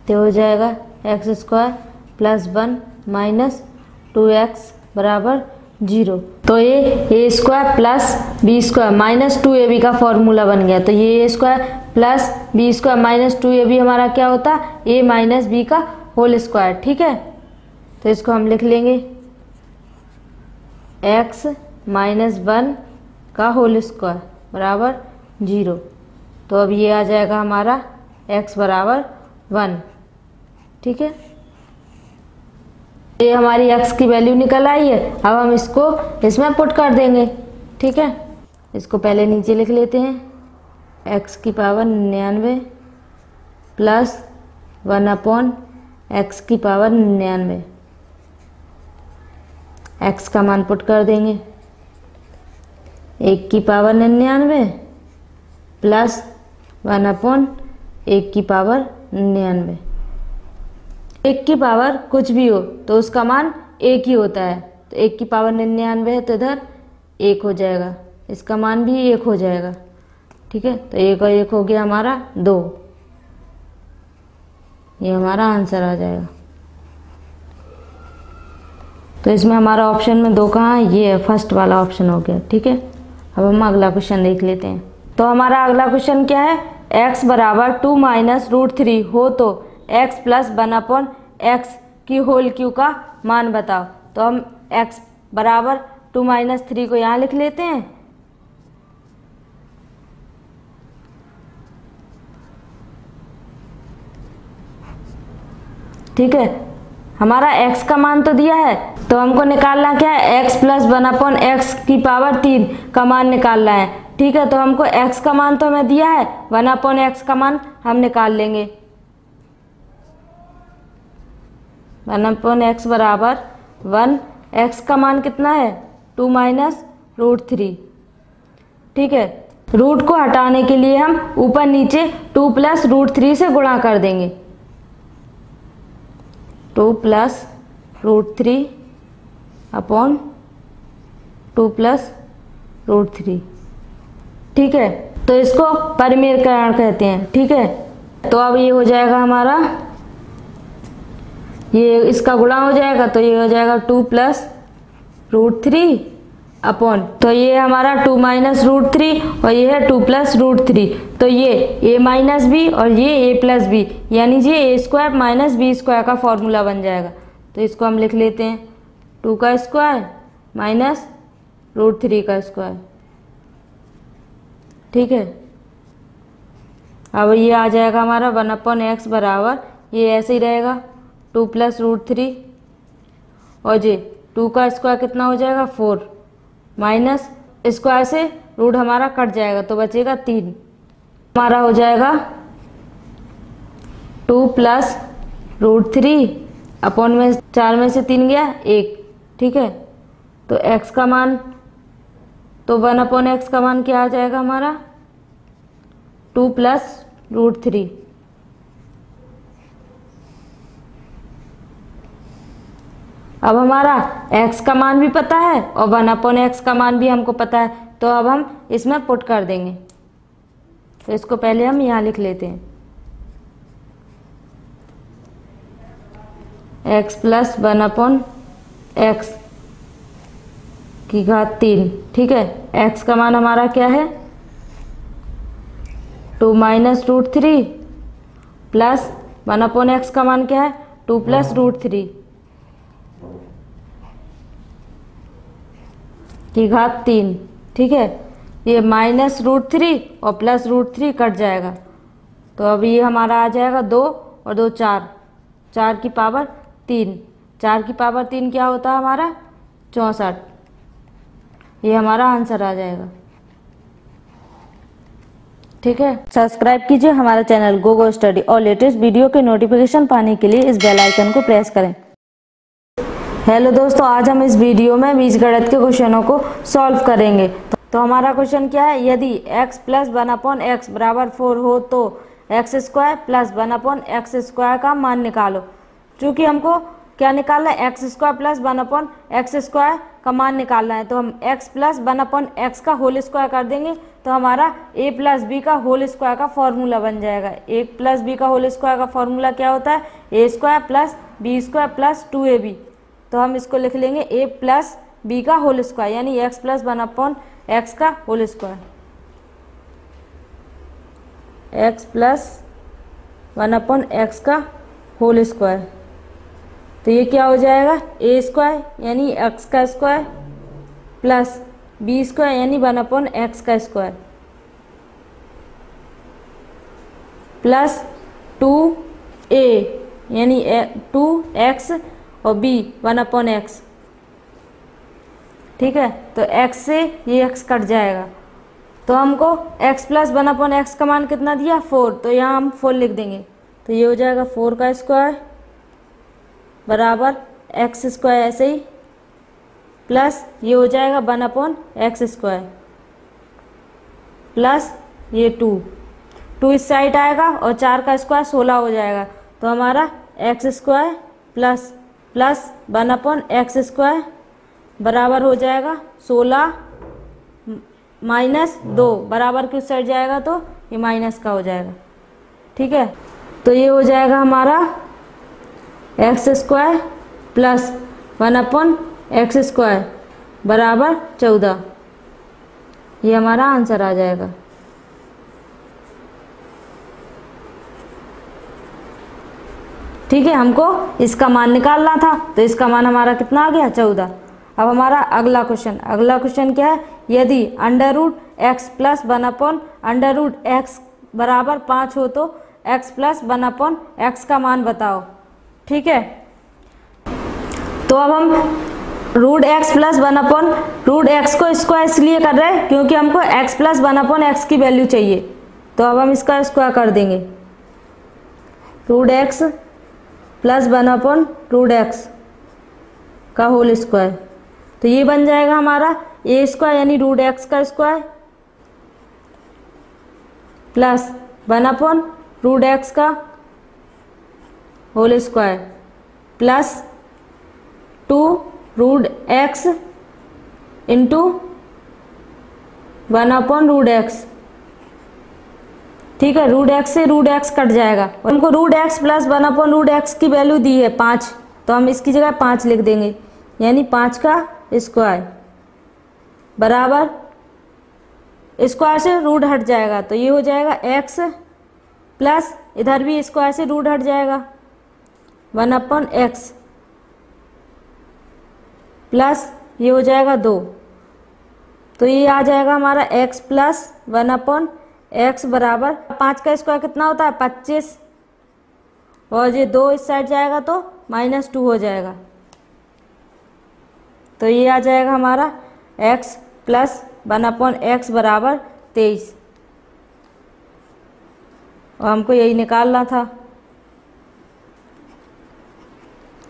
तो हो जाएगा x² + 1 - 2x = 0। तो ये a² + b² - 2ab का फॉर्मूला बन गया। तो ये a² + b² - 2ab हमारा क्या होता है, a - b का होल स्क्वायर। ठीक है, तो इसको हम लिख लेंगे x - 1 का होल स्क्वायर बराबर 0। तो अब ये आ जाएगा हमारा x = 1। ठीक है, ये हमारी x की वैल्यू निकल आई है। अब हम इसको इसमें पुट कर देंगे। ठीक है, इसको पहले नीचे लिख लेते हैं, x की पावर 99 + 1/x की पावर 99। x का मान पुट कर देंगे, 1 की पावर 99 + 1/1 की पावर 99। 1 की पावर कुछ भी हो तो उसका मान 1 ही होता है। तो 1 की पावर 99 है तो इधर 1 हो जाएगा, इसका मान भी 1 हो जाएगा। ठीक है, तो 1 और 1 हो गया हमारा 2। ये हमारा आंसर आ जाएगा। तो इसमें हमारा ऑप्शन में 2 कहाँ है, ये फर्स्ट वाला ऑप्शन हो गया। ठीक है, अब हम अगला क्वेश्चन देख लेते हैं। तो हमारा अगला क्वेश्चन क्या है, x = 2 - √3 हो तो x + 1/x की होल क्यू का मान बताओ। तो हम x = 2 - 3 को यहाँ लिख लेते हैं। ठीक है, हमारा x का मान तो दिया है, तो हमको निकालना क्या है, x + 1/x की पावर 3 का मान निकालना है। ठीक है, तो हमको x का मान तो हमें दिया है, 1/x का मान हम निकाल लेंगे। 1/x = 1, x का मान कितना है 2 - √3। ठीक है, रूट को हटाने के लिए हम ऊपर नीचे 2 + √3 से गुणा कर देंगे। 2 प्लस √3 अपॉन 2 प्लस √3। ठीक है, तो इसको परिमेयकरण कहते हैं। ठीक है, तो अब ये हो जाएगा हमारा, ये इसका गुणा हो जाएगा तो ये हो जाएगा 2 प्लस √3 अपॉन, तो ये हमारा 2 माइनस √3 और ये है 2 प्लस √3, तो ये a माइनस बी और ये a प्लस बी, यानी ये a² माइनस b² का फॉर्मूला बन जाएगा। तो इसको हम लिख लेते हैं 2 का स्क्वायर माइनस √3 का स्क्वायर। ठीक है, अब ये आ जाएगा हमारा 1/x बराबर, ये ऐसे ही रहेगा 2 प्लस √3 और ये 2 का स्क्वायर कितना हो जाएगा 4 माइनस स्क्वायर से रूट हमारा कट जाएगा तो बचेगा 3, हमारा हो जाएगा 2 प्लस √3 अपॉन में 4 में से 3 गया 1। ठीक है, तो x का मान, तो 1/x का मान क्या आ जाएगा हमारा 2 प्लस √3। अब हमारा x का मान भी पता है और 1/x का मान भी हमको पता है, तो अब हम इसमें पुट कर देंगे। तो इसको पहले हम यहाँ लिख लेते हैं, x प्लस 1/x की घात 3। ठीक है, x का मान हमारा क्या है 2 माइनस √3 प्लस 1/x का मान क्या है 2 प्लस √3 की घात 3। ठीक है, ये माइनस √3 और प्लस √3 कट जाएगा, तो अब ये हमारा आ जाएगा 2 और 2 4, 4 की पावर 3, 4 की पावर 3 क्या होता है हमारा 64। ये हमारा आंसर आ जाएगा। ठीक है, सब्सक्राइब कीजिए हमारा चैनल गो स्टडी और लेटेस्ट वीडियो के नोटिफिकेशन पाने के लिए इस बेल आइकन को प्रेस करें। हेलो दोस्तों, आज हम इस वीडियो में बीजगणित के क्वेश्चनों को सॉल्व करेंगे। तो हमारा क्वेश्चन क्या है, यदि x प्लस 1/x बराबर 4 हो तो x² प्लस 1/x² का मान निकालो। चूँकि हमको क्या निकालना है x² प्लस 1/x² का मान निकालना है, तो हम x प्लस 1/x का होल स्क्वायर कर देंगे तो हमारा a प्लस बी का होल स्क्वायर का फॉर्मूला बन जाएगा। a प्लस बी का होल स्क्वायर का फॉर्मूला क्या होता है a² plus b² plus 2ab। तो हम इसको लिख लेंगे a प्लस बी का होल स्क्वायर, यानी x प्लस 1/x का whole square, x plus 1/x का होल स्क्वायर। तो ये क्या हो जाएगा a² यानी x का स्क्वायर प्लस b² यानी 1/x का स्क्वायर प्लस 2a यानी 2x और b 1/x। ठीक है, तो x से ये x कट जाएगा, तो हमको x प्लस 1/x का मान कितना दिया 4, तो यहाँ हम 4 लिख देंगे। तो ये हो जाएगा 4 का स्क्वायर बराबर x² ऐसे ही प्लस ये हो जाएगा 1/x² प्लस ये 2 इस साइड आएगा और 4 का स्क्वायर 16 हो जाएगा, तो हमारा x² प्लस 1/x² बराबर हो जाएगा 16 माइनस 2, बराबर की उस साइड जाएगा तो ये माइनस का हो जाएगा। ठीक है, तो ये हो जाएगा हमारा x² प्लस 1/x² बराबर 14। ये हमारा आंसर आ जाएगा। ठीक है, हमको इसका मान निकालना था, तो इसका मान हमारा कितना आ गया 14। अब हमारा अगला क्वेश्चन क्या है, यदि √x प्लस 1/√x बराबर 5 हो तो x प्लस 1/x का मान बताओ। ठीक है, तो अब हम √x प्लस 1/√x को स्क्वायर इसलिए कर रहे हैं क्योंकि हमको x प्लस 1/x की वैल्यू चाहिए, तो अब हम इसका स्क्वायर कर देंगे √x प्लस 1/√x का होल स्क्वायर। तो ये बन जाएगा हमारा a² यानी √x का स्क्वायर प्लस 1/√x का whole square plus 2√x into 1/√x। ठीक है, √x से √x कट जाएगा और हमको √x प्लस 1/√x की वैल्यू दी है 5, तो हम इसकी जगह 5 लिख देंगे, यानी 5 का स्क्वायर बराबर, स्क्वायर से रूट हट जाएगा तो ये हो जाएगा x प्लस इधर भी स्क्वायर से रूट हट जाएगा 1/x प्लस ये हो जाएगा 2, तो ये आ जाएगा हमारा x प्लस 1/x बराबर 5 का स्क्वायर कितना होता है 25, और ये 2 इस साइड जाएगा तो -2 हो जाएगा, तो ये आ जाएगा हमारा x प्लस 1/x बराबर 23, और हमको यही निकालना था।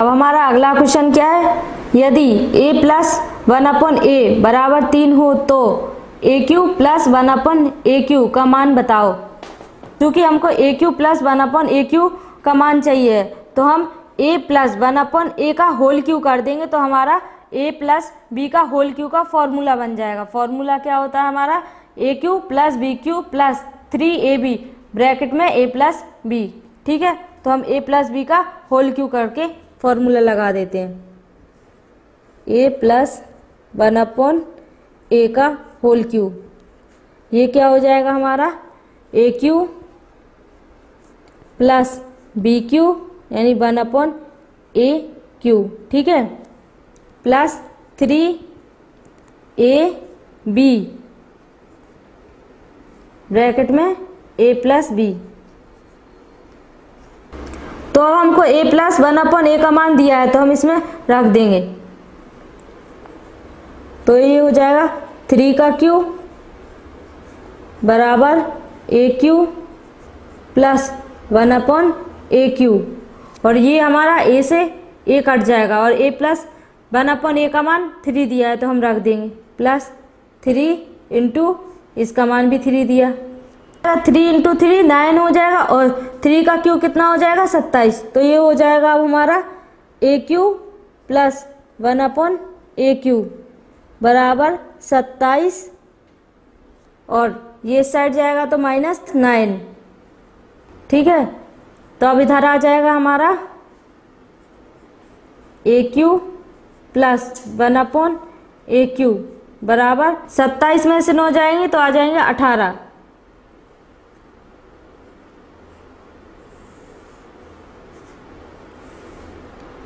अब हमारा अगला क्वेश्चन क्या है, यदि a प्लस 1/a बराबर 3 हो तो AQ प्लस 1/AQ का मान बताओ। क्योंकि हमको AQ प्लस 1/AQ का मान चाहिए तो हम a प्लस 1/a का होल क्यू कर देंगे, तो हमारा a प्लस b का होल क्यू का फॉर्मूला बन जाएगा। फॉर्मूला क्या होता है हमारा, AQ plus BQ plus 3AB bracket में a प्लस b। ठीक है, तो हम a प्लस b का होल क्यू करके फॉर्मूला लगा देते हैं, a प्लस 1/a का होल क्यू, ये क्या हो जाएगा हमारा AQ प्लस BQ यानी 1/AQ। ठीक है, प्लस 3AB ब्रैकेट में a प्लस b। तो अब हमको a प्लस 1/a का मान दिया है तो हम इसमें रख देंगे, तो ये हो जाएगा 3 का क्यू बराबर AQ प्लस 1/AQ, और ये हमारा a से a कट जाएगा और a प्लस 1/a का मान 3 दिया है तो हम रख देंगे, प्लस 3 इंटू इसका मान भी 3 दिया, 3 इंटू 3 9 हो जाएगा, और 3 का क्यू कितना हो जाएगा 27, तो ये हो जाएगा अब हमारा AQ प्लस 1/AQ बराबर 27, और ये साइड जाएगा तो -9। ठीक है, तो अब इधर आ जाएगा हमारा AQ प्लस 1/AQ बराबर 27 में से 9 जाएंगे तो आ जाएंगे 18।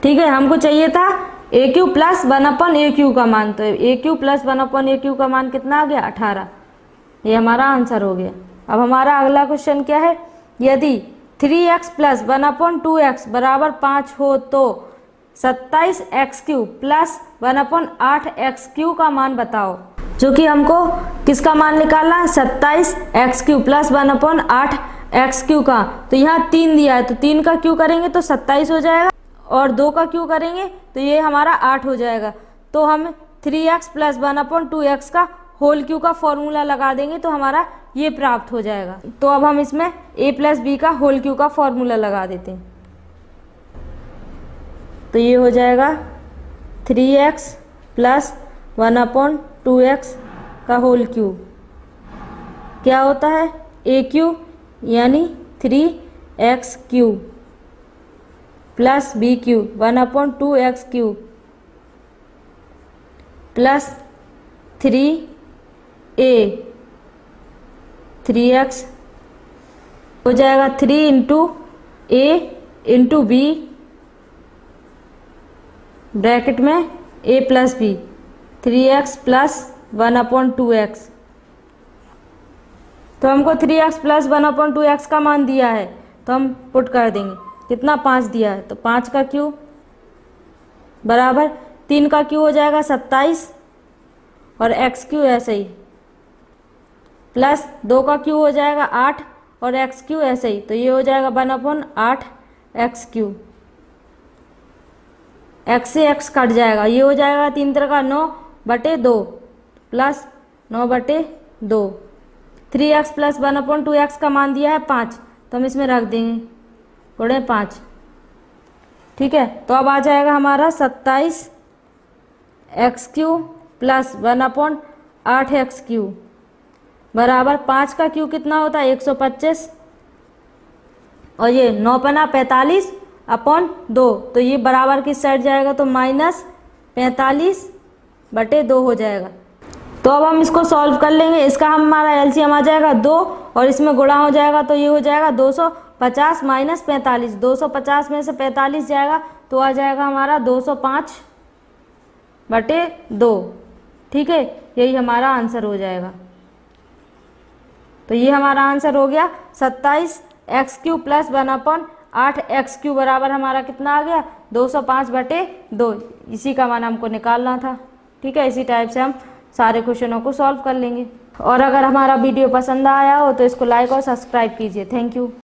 ठीक है, हमको चाहिए था AQ प्लस 1/AQ का मान, तो AQ प्लस 1/AQ का मान कितना आ गया 18, ये हमारा आंसर हो गया। अब हमारा अगला क्वेश्चन क्या है, यदि 3x प्लस 1/2x बराबर 5 हो तो 27x³ प्लस 1/8x³ का मान बताओ। जो कि हमको किसका मान निकालना है, 27x³ प्लस 1/8x³ का, तो यहाँ 3 दिया है तो 3 का क्यू करेंगे तो 27 हो जाएगा, और 2 का क्यू करेंगे तो ये हमारा 8 हो जाएगा, तो हम 3x प्लस 1/2x का होल क्यू का फॉर्मूला लगा देंगे तो हमारा ये प्राप्त हो जाएगा। तो अब हम इसमें a प्लस b का होल क्यू का फॉर्मूला लगा देते हैं, तो ये हो जाएगा 3x प्लस 1/2x का होल क्यू, क्या होता है AQ यानी 3x³ plus BQ 1/2x³ plus 3a 3x हो जाएगा 3 into a into b bracket में a plus b 3x plus 1/2x। तो हमको 3x प्लस 1/2x का मान दिया है तो हम पुट कर देंगे, कितना 5 दिया है तो 5 का क्यू बराबर 3 का क्यू हो जाएगा 27 और x³ ऐसे ही, प्लस 2 का क्यू हो जाएगा 8 और x³ ऐसे ही, तो ये हो जाएगा 1/8x³। x से x कट जाएगा, ये हो जाएगा 3 तरह का 9/2 प्लस 9/2। 3x प्लस 1/2x का मान दिया है 5 तो हम इसमें रख देंगे गुणे 5। ठीक है, तो अब आ जाएगा हमारा 27x³ प्लस 1/8x³ बराबर 5 का क्यूब कितना होता है 125, और ये 9×45/2, तो ये बराबर किस साइड जाएगा तो -45/2 हो जाएगा। तो अब हम इसको सॉल्व कर लेंगे। इसका हमारा एलसीएम आ जाएगा 2 और इसमें गुणा हो जाएगा, तो ये हो जाएगा 250 - 45। 250 में से 45 जाएगा तो आ जाएगा हमारा 205/2। ठीक है, यही हमारा आंसर हो जाएगा। तो ये हमारा आंसर हो गया 27x³ प्लस 1/8x³ बराबर हमारा कितना आ गया 205/2। इसी का मान हमको निकालना था। ठीक है, इसी टाइप से हम सारे क्वेश्चनों को सॉल्व कर लेंगे। और अगर हमारा वीडियो पसंद आया हो तो इसको लाइक और सब्सक्राइब कीजिए। Thank you.